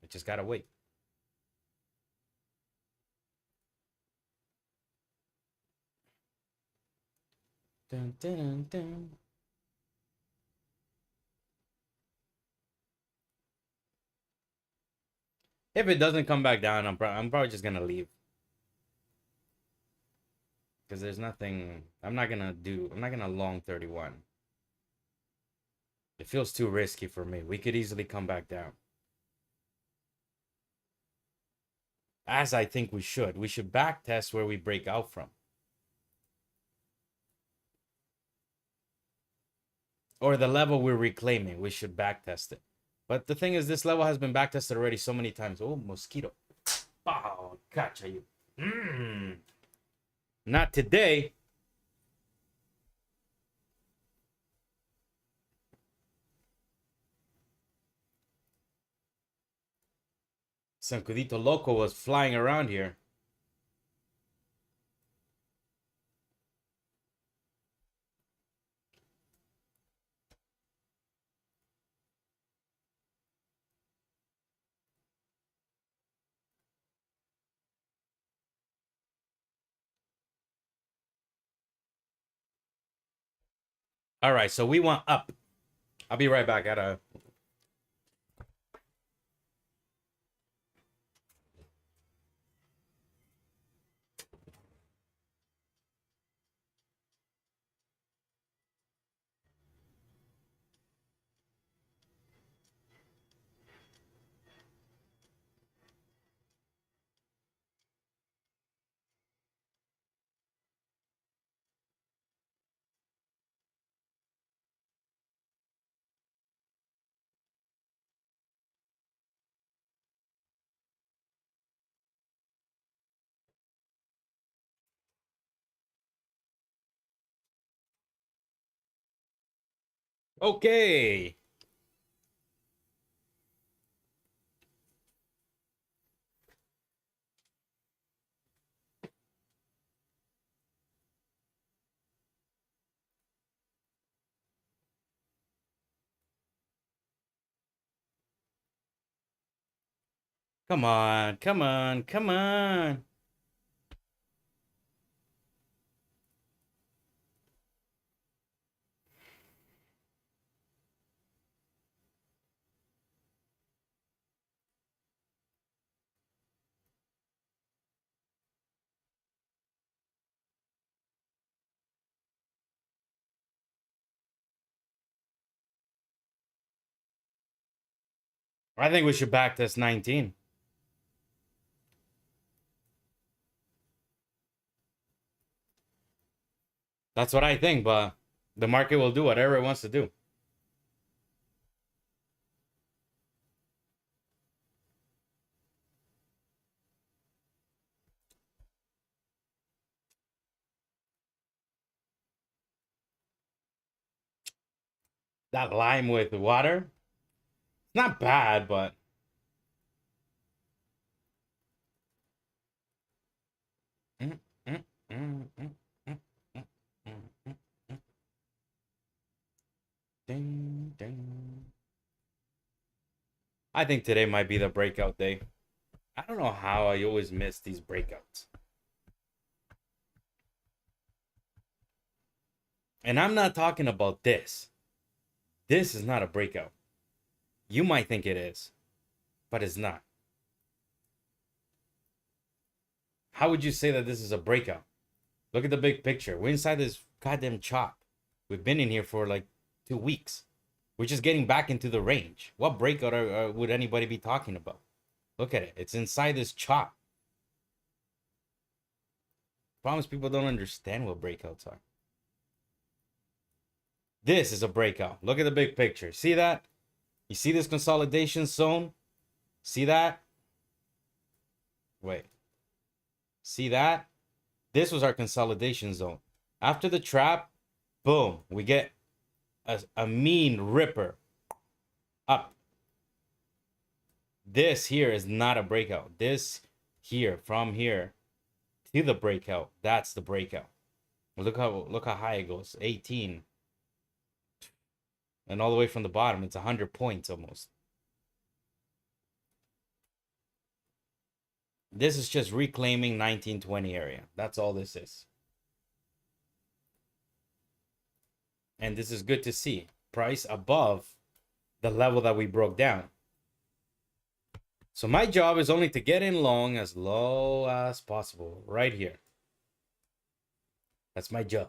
Speaker 1: I just gotta wait. Dun, dun, dun, dun. If it doesn't come back down, I'm probably just gonna leave. Because there's nothing, I'm not gonna long 31. It feels too risky for me. We could easily come back down. As I think we should. We should back test where we break out from. Or the level we're reclaiming. We should back test it. But the thing is, this level has been back tested already so many times. Oh, mosquito. Oh, gotcha you. Not today. Sancudito Loco was flying around here. All right, so we want up. I'll be right back. Okay. Come on, come on, come on. I think we should back test 19. That's what I think, but the market will do whatever it wants to do. That lime with water, not bad, but Mm, mm, mm, mm, mm, mm, mm, mm, mm. Ding, ding. I think today might be the breakout day. I don't know how I always miss these breakouts. And I'm not talking about this. This is not a breakout. You might think it is, but it's not. How would you say that this is a breakout? Look at the big picture. We're inside this goddamn chop. We've been in here for like 2 weeks. We're just getting back into the range. What breakout would anybody be talking about? Look at it. It's inside this chop. Promise people don't understand what breakouts are. This is a breakout. Look at the big picture. See that? You see this consolidation zone? See that? Wait. See that? This was our consolidation zone. After the trap, boom, we get a mean ripper up. This here is not a breakout. This here, from here to the breakout, that's the breakout. Look how high it goes. 18. And all the way from the bottom, it's 100 points almost. This is just reclaiming 1920 area. That's all this is. And this is good to see. Price above the level that we broke down. So my job is only to get in long as low as possible. Right here. That's my job.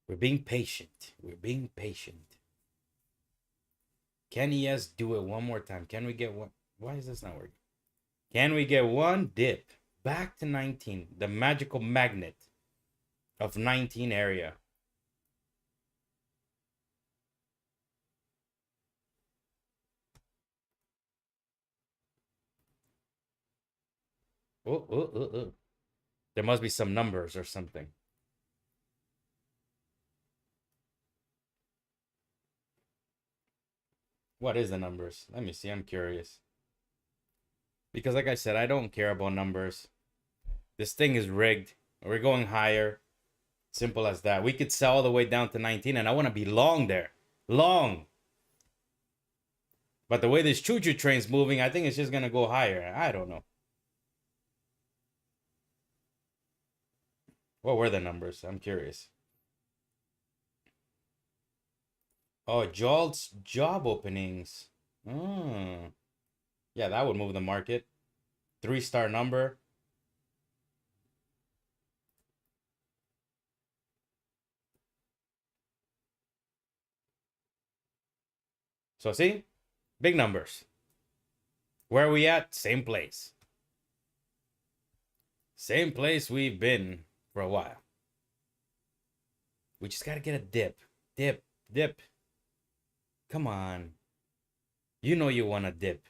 Speaker 1: We're being patient. We're being patient. Can ES do it one more time? Can we get one? Why is this not working? Can we get one dip back to 19? The magical magnet of 19 area. Oh. There must be some numbers or something. What is the numbers? Let me see. I'm curious. Because like I said, I don't care about numbers. This thing is rigged. We're going higher. Simple as that. We could sell all the way down to 19 and I want to be long there. Long. But the way this choo-choo train's moving, I think it's just going to go higher. I don't know. What were the numbers? I'm curious. Oh, JOLTS job openings. Oh. Yeah, that would move the market. 3-star number. So see? Big numbers. Where are we at? Same place. Same place we've been for a while. We just got to get a dip. Dip. Come on. You know you want a dip.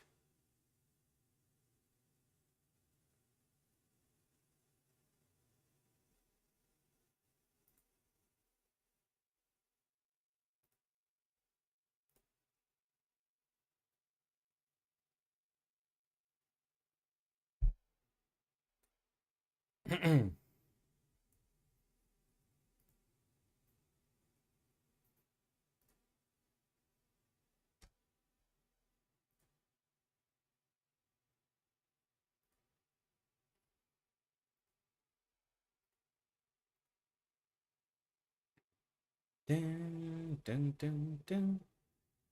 Speaker 1: Dun, dun, dun, dun.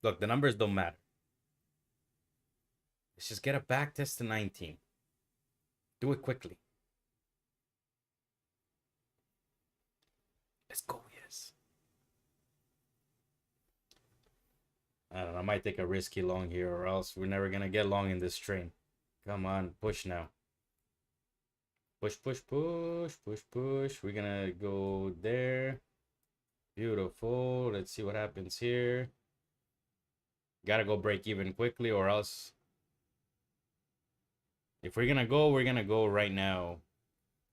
Speaker 1: Look, the numbers don't matter. Let's just get a back test to 19. Do it quickly. Let's go, yes. I don't know. I might take a risky long here or else we're never going to get long in this train. Come on, push now. Push, push, push, push, push. We're gonna go there. Beautiful. Let's see what happens here. Gotta go break even quickly, or else if we're gonna go right now,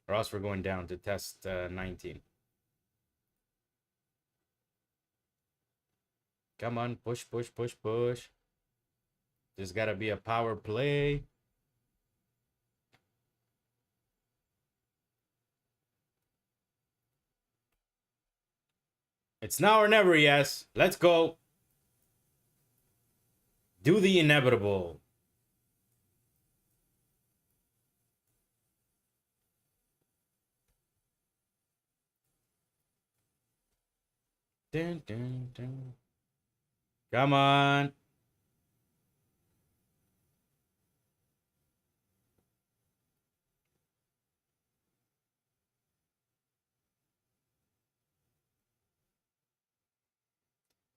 Speaker 1: or else we're going down to test 19. Come on, push, push, push, push. There's gotta be a power play. It's now or never, yes. Let's go. Do the inevitable. Dun, dun, dun. Come on.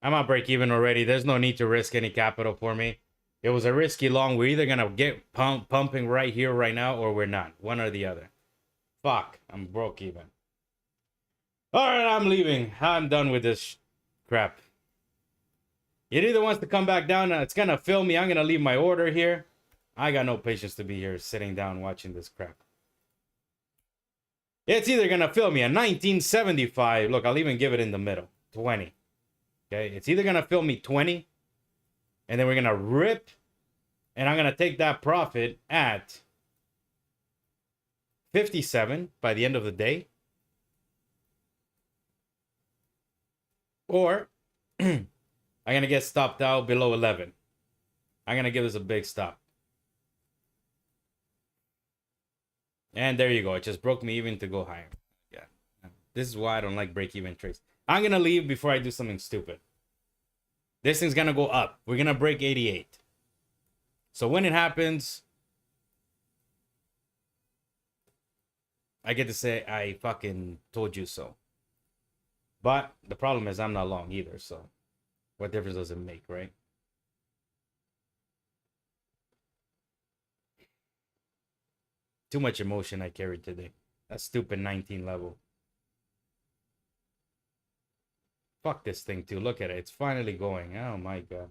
Speaker 1: I'm at break even already. There's no need to risk any capital for me. It was a risky long. We're either gonna get pumping right here, right now, or we're not. One or the other. Fuck. I'm broke even. Alright, I'm leaving. I'm done with this crap. It either wants to come back down, it's gonna fill me. I'm gonna leave my order here. I got no patience to be here sitting down watching this crap. It's either gonna fill me a 1975. Look, I'll even give it in the middle. 20. Okay, it's either gonna fill me 20, and then we're gonna rip, and I'm gonna take that profit at 57 by the end of the day. Or I'm gonna get stopped out below 11. I'm gonna give this a big stop. And there you go. It just broke me even to go higher. Yeah. This is why I don't like break-even trades. I'm gonna leave before I do something stupid. This thing's gonna go up. We're gonna break 88. So when it happens, I get to say I fucking told you so. But the problem is I'm not long either, so what difference does it make, right? Too much emotion I carried today. That stupid 19 level. Fuck this thing too. Look at it. It's finally going. Oh my god.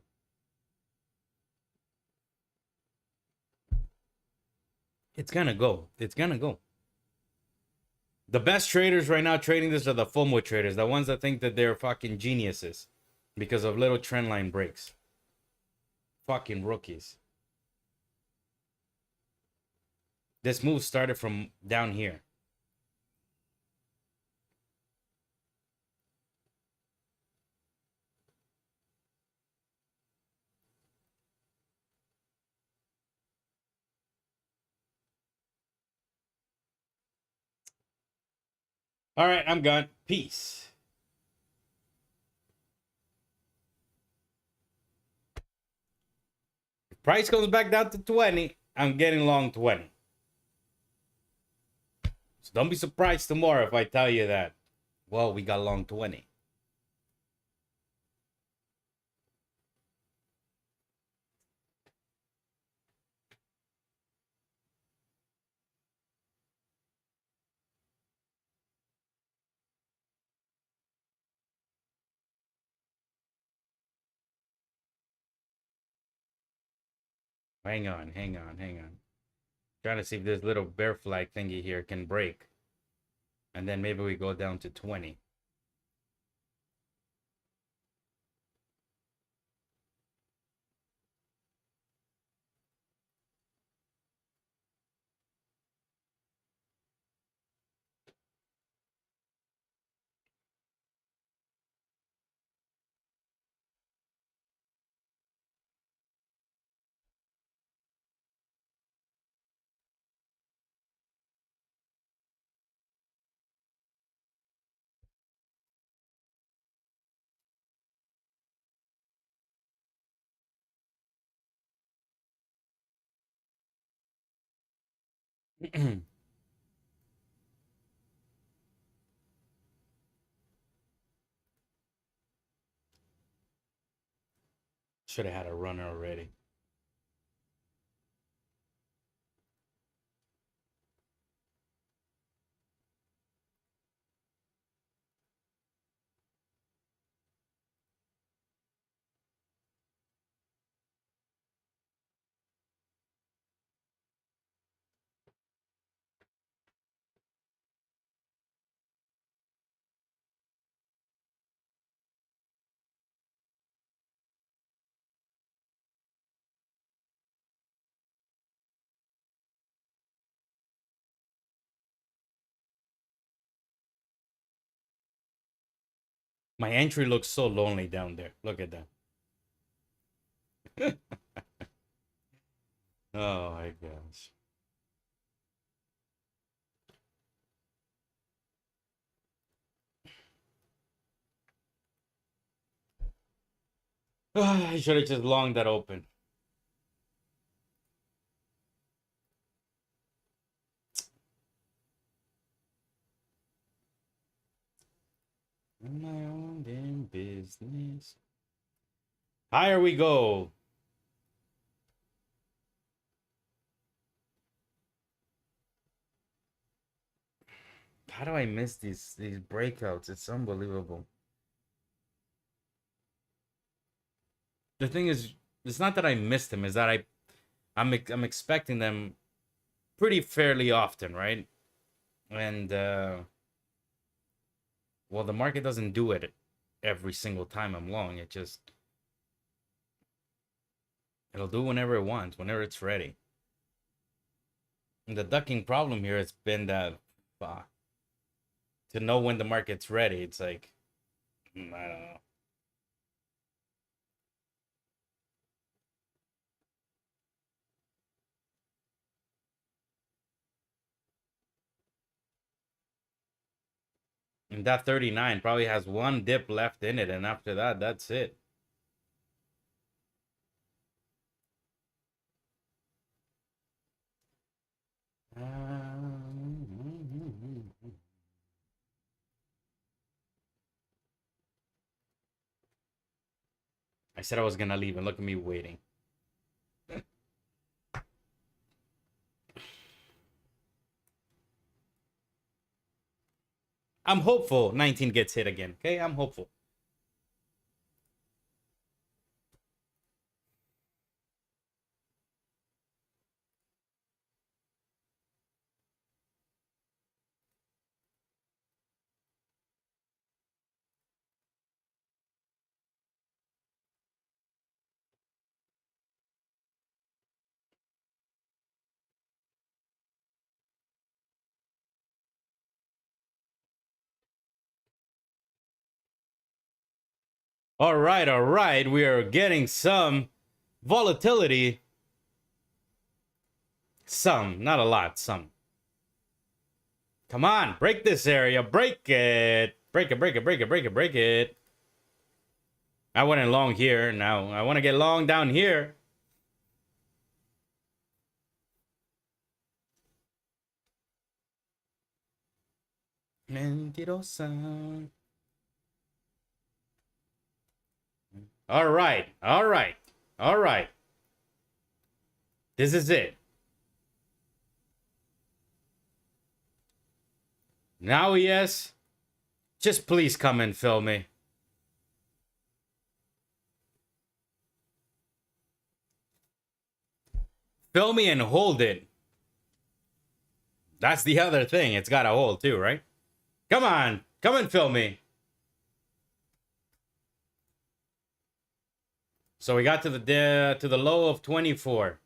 Speaker 1: It's gonna go. It's gonna go. The best traders right now trading this are the FOMO traders. The ones that think that they're fucking geniuses because of little trend line breaks. Fucking rookies. This move started from down here. All right, I'm gone. Peace. If price comes back down to 20, I'm getting long 20. So don't be surprised tomorrow if I tell you that, well, we got long 20. Hang on, hang on, hang on. Trying to see if this little bear flag thingy here can break. And then maybe we go down to 20. Should have had a runner already. My entry looks so lonely down there. Look at that. Oh my gosh. I should have just longed that open. My own damn business. Higher we go. How do I miss these breakouts? It's unbelievable. The thing is, it's not that I missed them, is that I'm expecting them pretty fairly often, right? And well, the market doesn't do it every single time I'm long. It'll do whenever it wants, whenever it's ready. And the ducking problem here has been that to know when the market's ready, it's like, I don't know. And that 39 probably has one dip left in it, and after that, that's it. I said I was gonna leave, and look at me waiting. I'm hopeful 19 gets hit again. Okay, I'm hopeful. All right. We are getting some volatility. Some, not a lot, some. Come on, break this area. Break it. Break it. I went in long here. Now I want to get long down here. Mentirosa. All right. This is it. Now, ES, just please come and fill me. Fill me and hold it. That's the other thing. It's got to hold too, right? Come on. Come and fill me. So we got to the low of 24.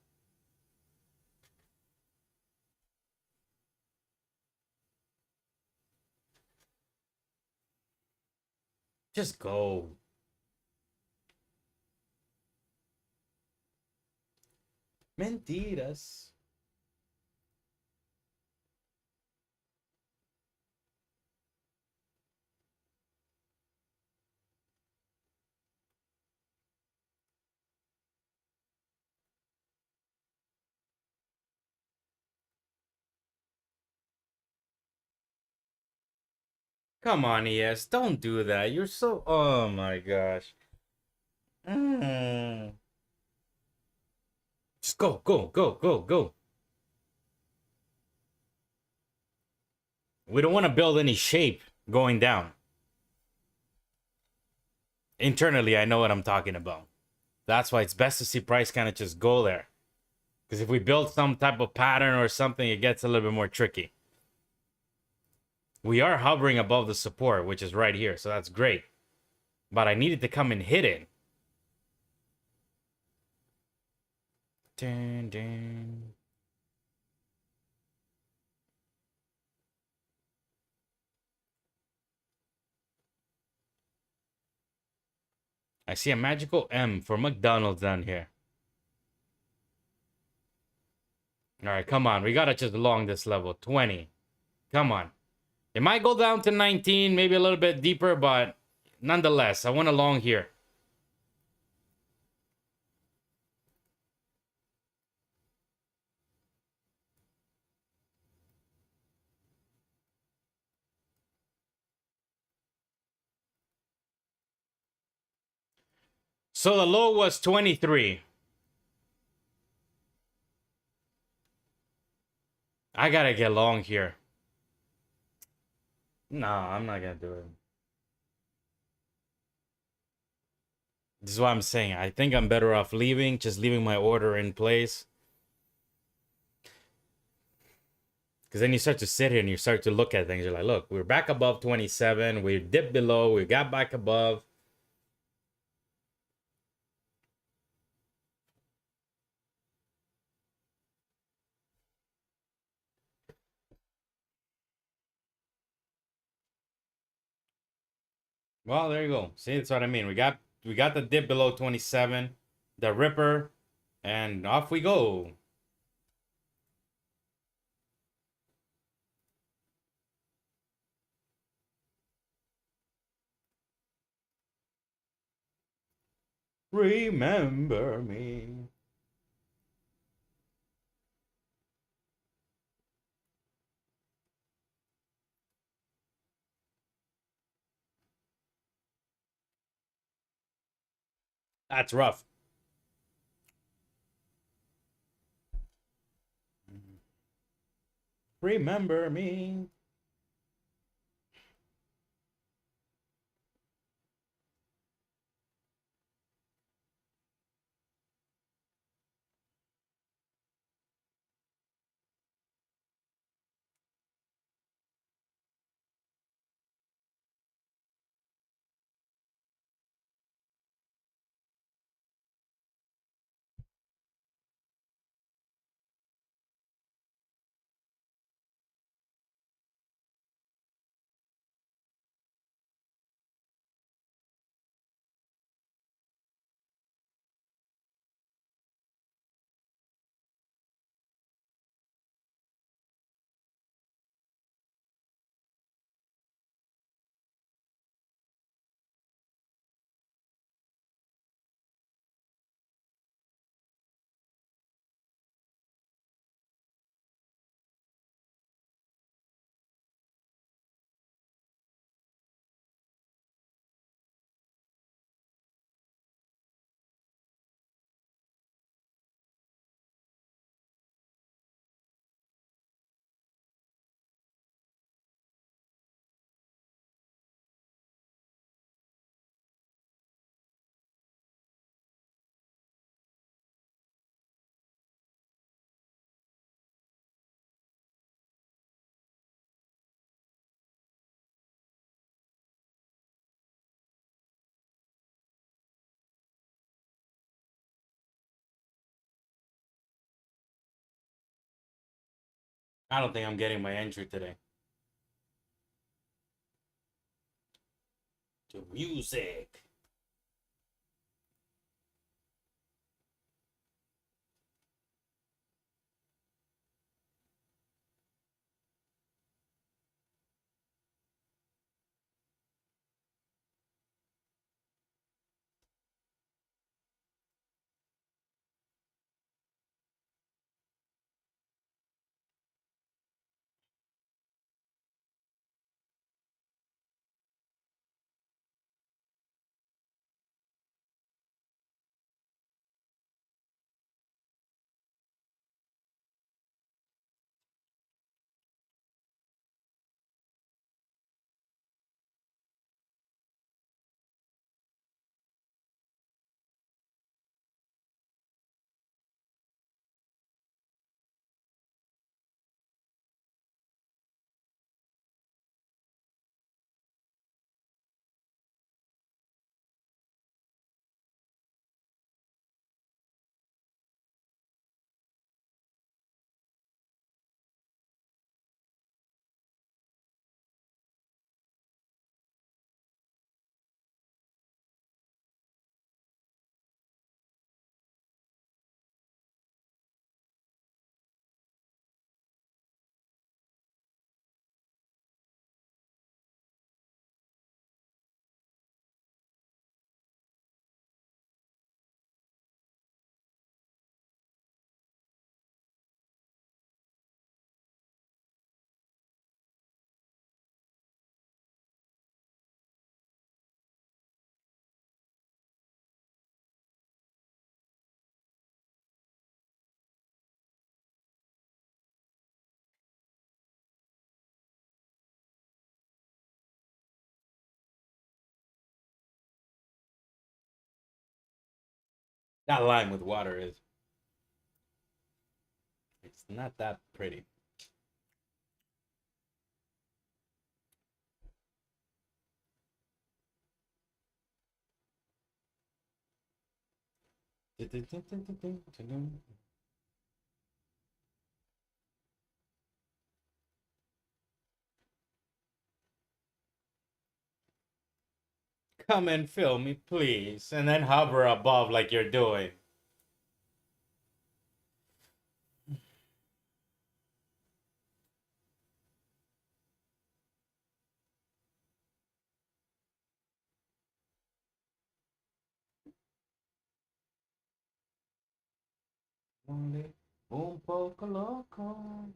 Speaker 1: Just go. Mentiras. Come on, ES. Don't do that. You're so... Oh, my gosh. Just go. We don't want to build any shape going down. Internally, I know what I'm talking about. That's why it's best to see price kind of just go there. Because if we build some type of pattern or something, it gets a little bit more tricky. We are hovering above the support, which is right here. So that's great. But I needed to come and hit it. Dun, dun. I see a magical M for McDonald's down here. All right, come on. We got to just long this level. 20. Come on. It might go down to 19, maybe a little bit deeper, but nonetheless, I want a long here. So the low was 23. I got to get long here. Nah, I'm not going to do it. This is what I'm saying. I think I'm better off leaving, just leaving my order in place. Because then you start to sit here and you start to look at things. You're like, look, we're back above 27. We dipped below. We got back above. Well, there you go. See, that's what I mean. We got the dip below 27, the ripper, and off we go. Remember me. That's rough. Remember me. I don't think I'm getting my entry today. To music. That lime with water is, it's not that pretty. Come and film me, please. And then hover above like you're doing. Un poco loco.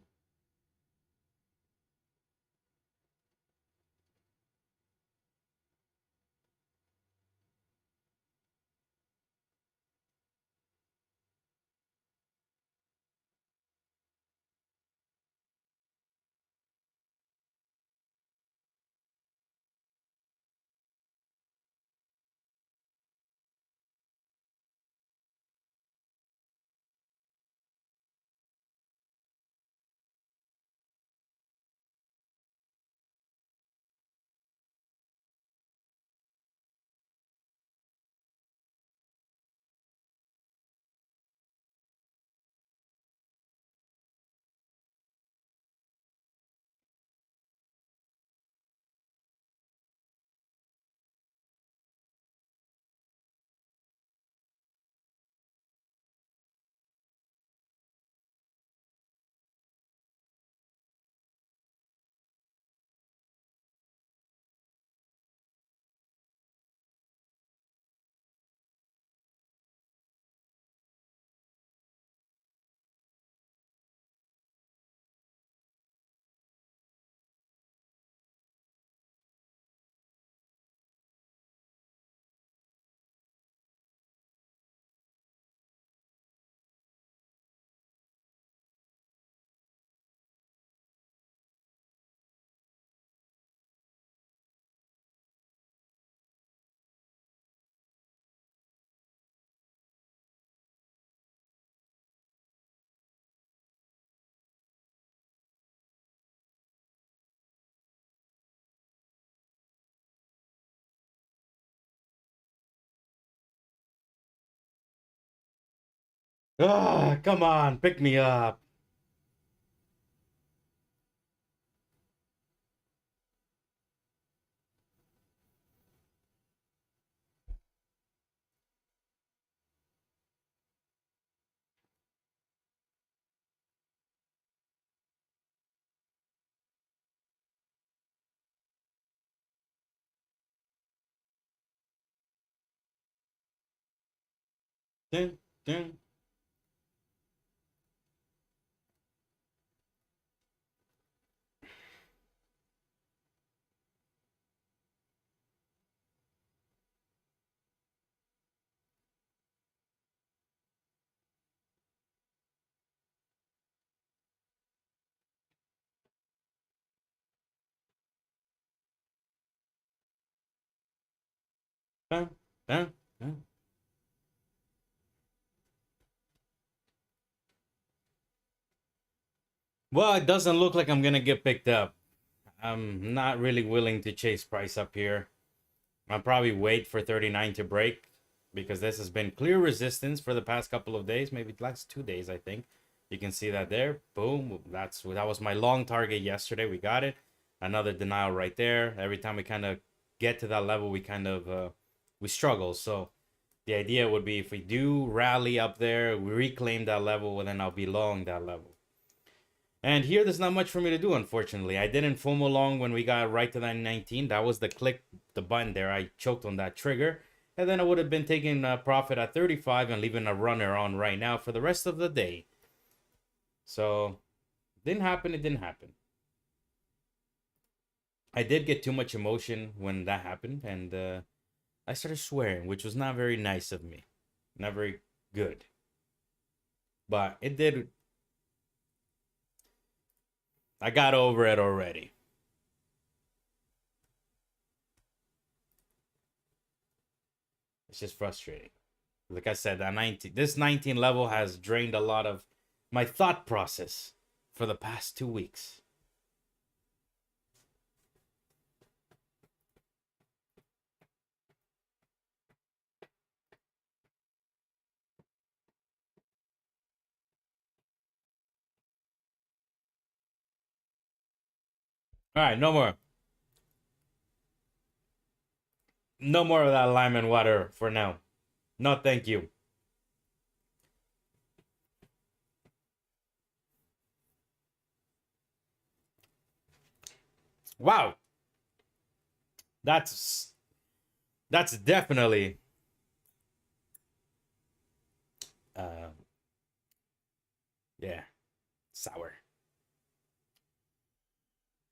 Speaker 1: Ah, come on, pick me up. Dun, dun, dun, dun, dun. Well, it doesn't look like I'm gonna get picked up. I'm not really willing to chase price up here. I'll probably wait for 39 to break because this has been clear resistance for the past couple of days, maybe the last 2 days, I think. You can see that there. Boom. That was my long target yesterday. We got it. Another denial right there. Every time we kind of get to that level, we kind of we struggle. So the idea would be if we do rally up there, we reclaim that level, well, then I'll be long that level. And here, there's not much for me to do, unfortunately. I didn't FOMO long when we got right to that 19. That was the click, the button there. I choked on that trigger. And then I would have been taking a profit at 35 and leaving a runner on right now for the rest of the day. So, didn't happen. It didn't happen. I did get too much emotion when that happened. And I started swearing, which was not very nice of me. Not very good. But it did. I got over it already. It's just frustrating. Like I said, this 19 level has drained a lot of my thought process for the past 2 weeks. All right, no more. No more of that lime and water for now. No, thank you. Wow. That's definitely uh yeah, sour.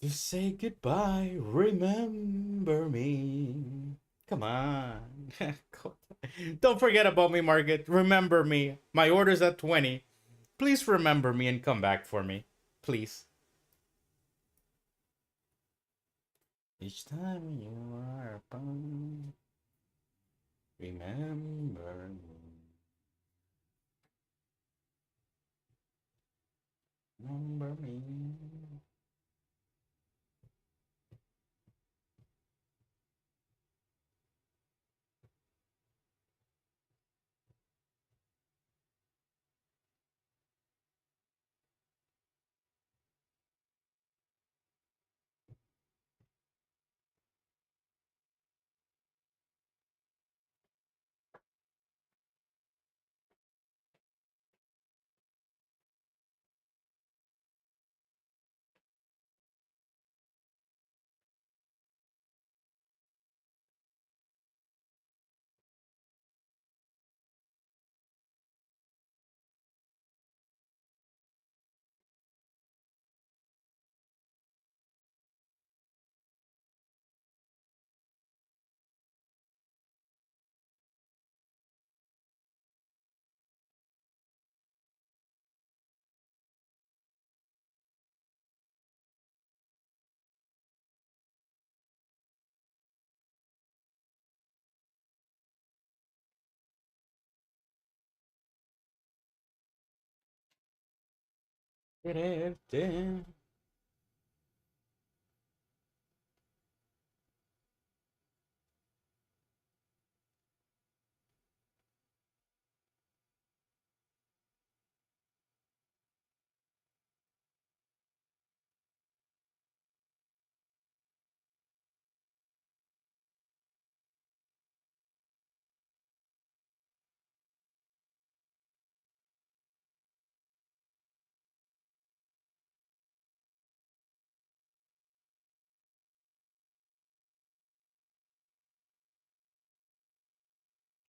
Speaker 1: Just say goodbye, remember me. Come on. Don't forget about me, Margaret. Remember me. My order's at 20. Please remember me and come back for me. Please. Each time you are upon, remember me. Remember me.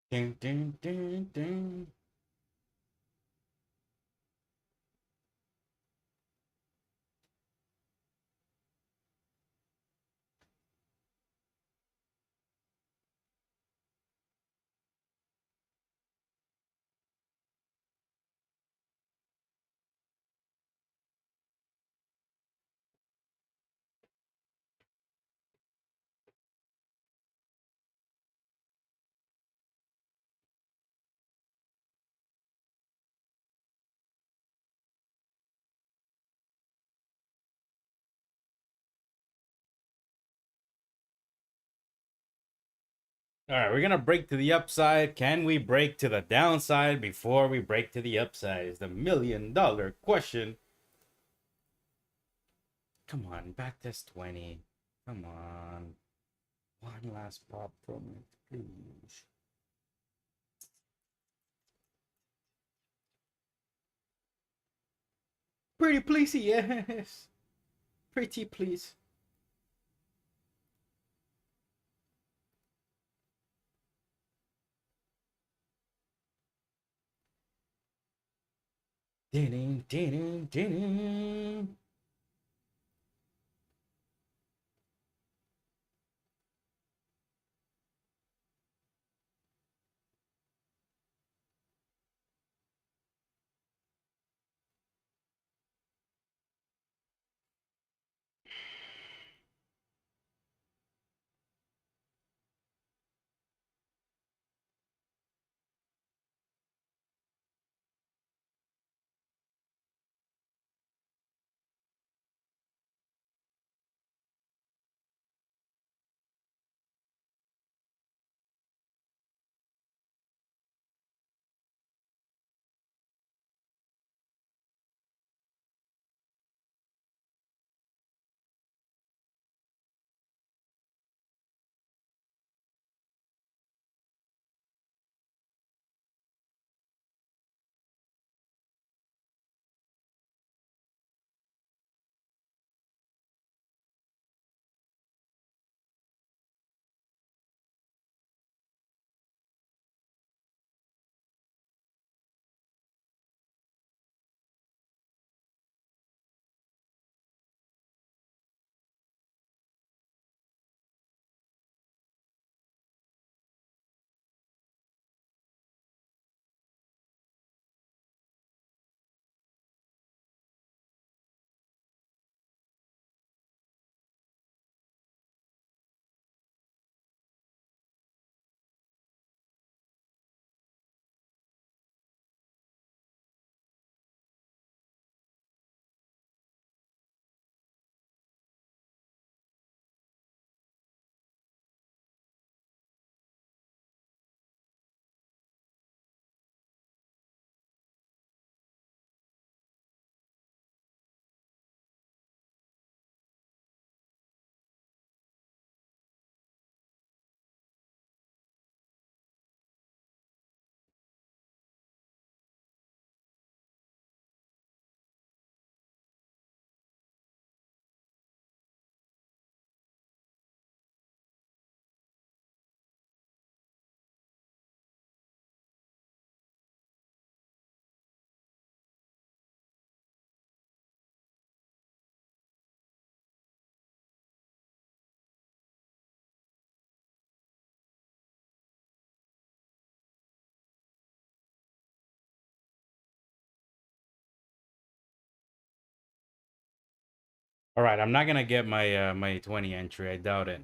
Speaker 1: Ding, ding, ding, ding. All right, we're gonna break to the upside. Can we break to the downside before we break to the upside? Is the $1,000,000 question. Come on, back this 20. Come on. One last pop from it, please. Pretty please, yes. Pretty please. Ding, ding, ding. All right, I'm not gonna get my my 20 entry. I doubt it.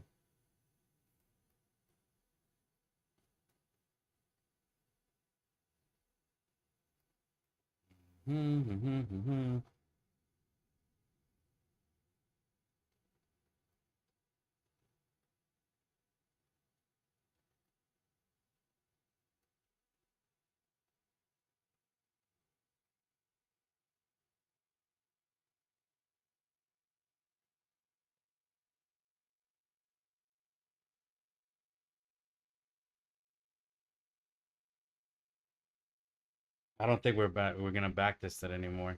Speaker 1: I don't think we're gonna back this set anymore.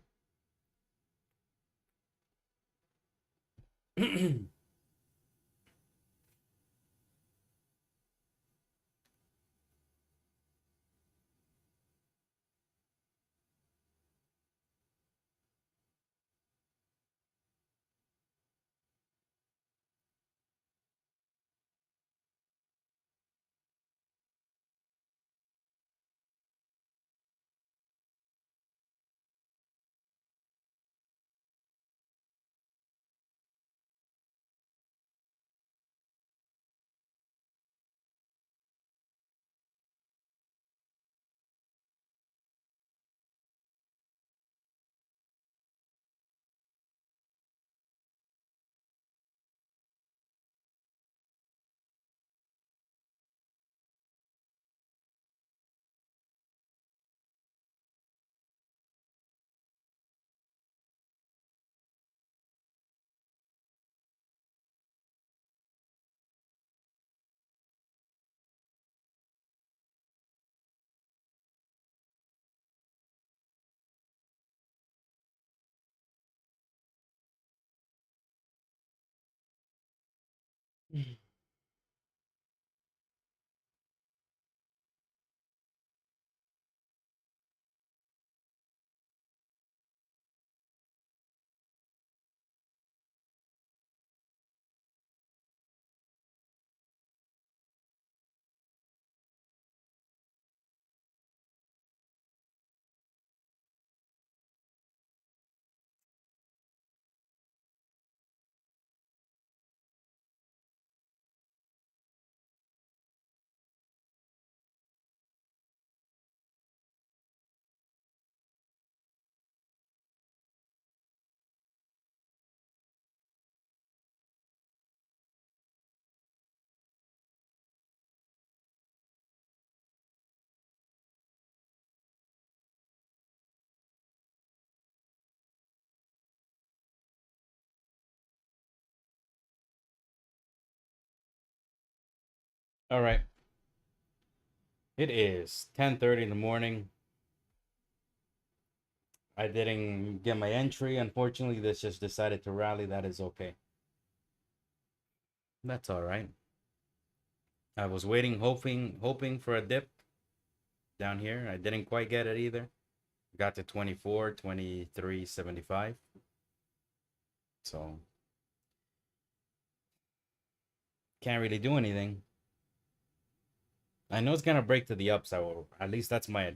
Speaker 1: All right. It is 10:30 in the morning. I didn't get my entry. Unfortunately, this just decided to rally. That is okay. That's all right. I was waiting, hoping for a dip down here. I didn't quite get it either. Got to 24, 23.75. So can't really do anything. I know it's gonna break to the upside. Or at least that's my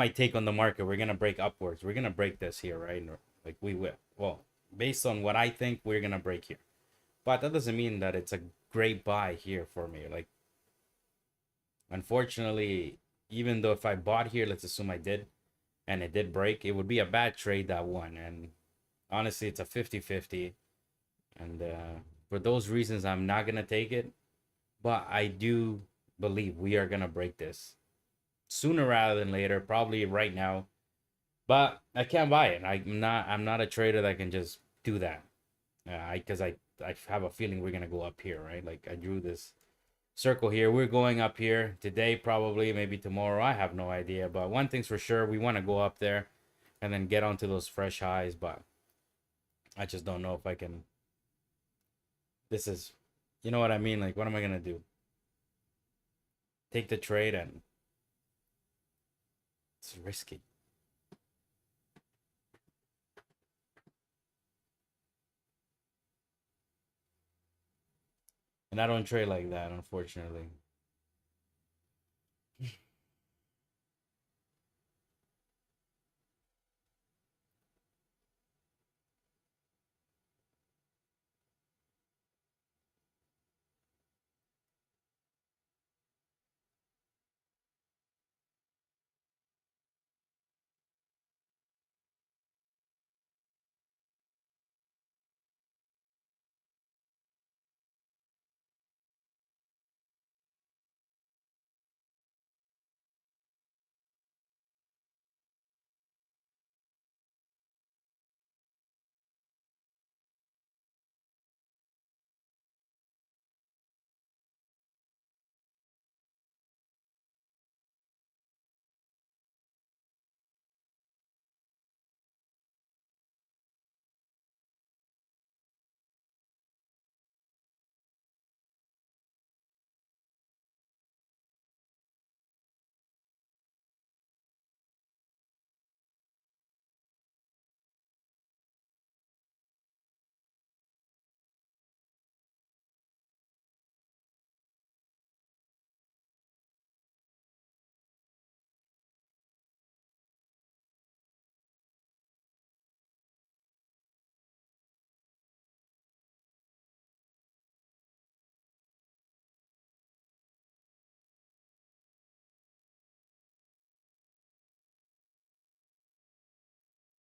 Speaker 1: take on the market. We're gonna break upwards. We're gonna break this here, right? Like we will. Well, based on what I think, we're gonna break here. But that doesn't mean that it's a great buy here for me. Like, unfortunately, even though if I bought here, let's assume I did, and it did break, it would be a bad trade that one. And honestly, it's a 50-50. And for those reasons, I'm not going to take it. But I do believe we are going to break this sooner rather than later, probably right now. But I can't buy it. I'm not a trader that can just do that. I have a feeling we're going to go up here, right? Like I drew this circle here. We're going up here today, probably, maybe tomorrow. I have no idea. But one thing's for sure, we want to go up there and then get onto those fresh highs. But I just don't know if I can. This is, you know what I mean? Like, what am I going to do? Take the trade, and it's risky. And I don't trade like that, unfortunately.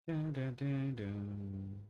Speaker 1: Dun, dun, dun, dun.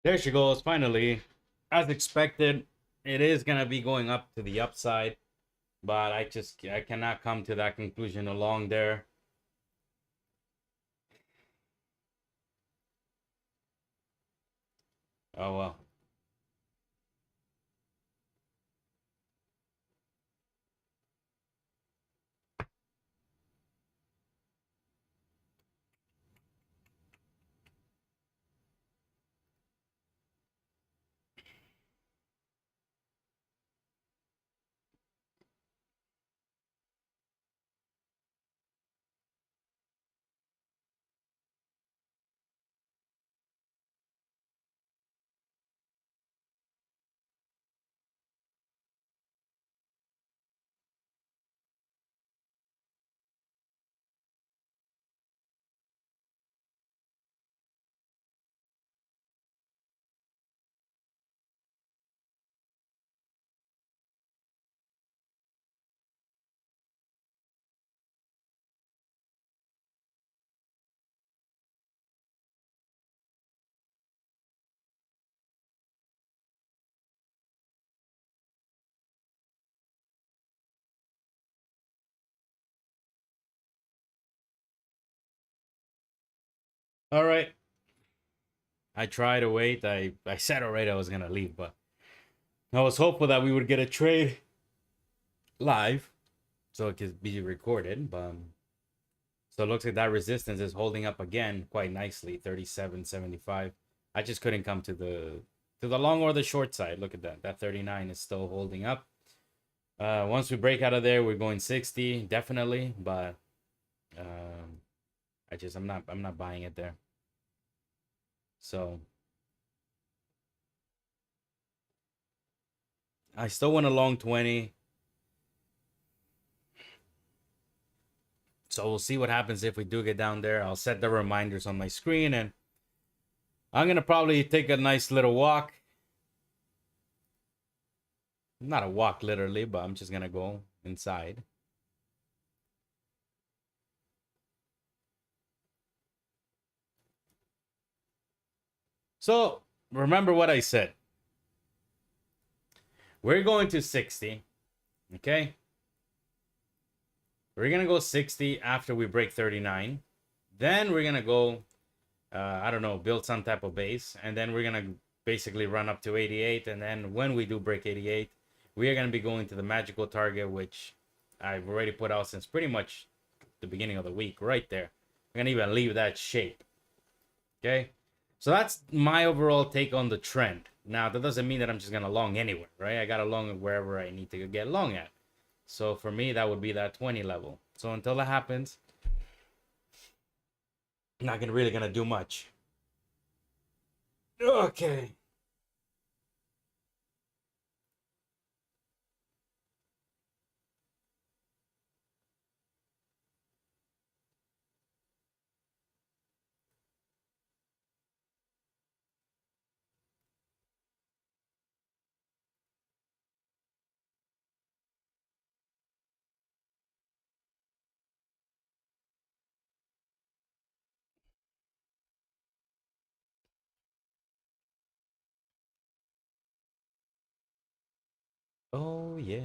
Speaker 1: There she goes, finally. As expected, it is gonna be going up to the upside, but I cannot come to that conclusion along there. Oh well. All right. I tried to wait. I said already I was gonna leave, but I was hopeful that we would get a trade live so it could be recorded. But so it looks like that resistance is holding up again quite nicely, 37.75. I just couldn't come to the long or the short side. Look at that. That 39 is still holding up. Once we break out of there, we're going 60 definitely, but um, I'm not buying it there. So I still went a long 20. So we'll see what happens if we do get down there. I'll set the reminders on my screen, and I'm going to probably take a nice little walk. Not a walk literally, but I'm just going to go inside. So remember what I said. We're going to 60. Okay. We're going to go 60 after we break 39. Then we're going to go, I don't know, build some type of base. And then we're going to basically run up to 88. And then when we do break 88, we are going to be going to the magical target, which I've already put out since pretty much the beginning of the week. Right there. I'm going to even leave that shape. Okay. So that's my overall take on the trend. Now, that doesn't mean that I'm just going to long anywhere, right? I got to long wherever I need to get long at. So for me, that would be that 20 level. So until that happens, I'm not really going to do much. Okay. Oh, yeah.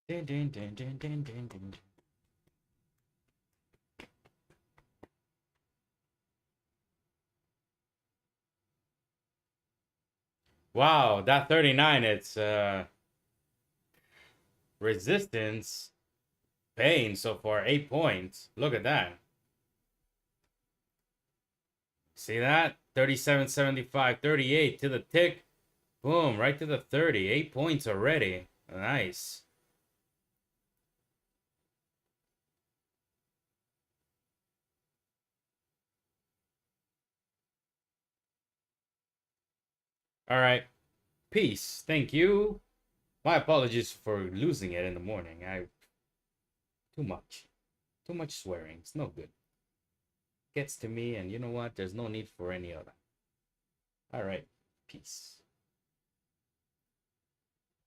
Speaker 1: Dun, dun, dun, dun, dun, dun, dun. Wow, that 39, it's resistance pain so far, 8 points. Look at that. See that? 37.75, 38 to the tick. Boom, right to the 30. 8 points already. Nice. All right. Peace. Thank you. My apologies for losing it in the morning. Too much. Too much swearing. It's no good. Gets to me, and you know what? There's no need for any other. All right. Peace.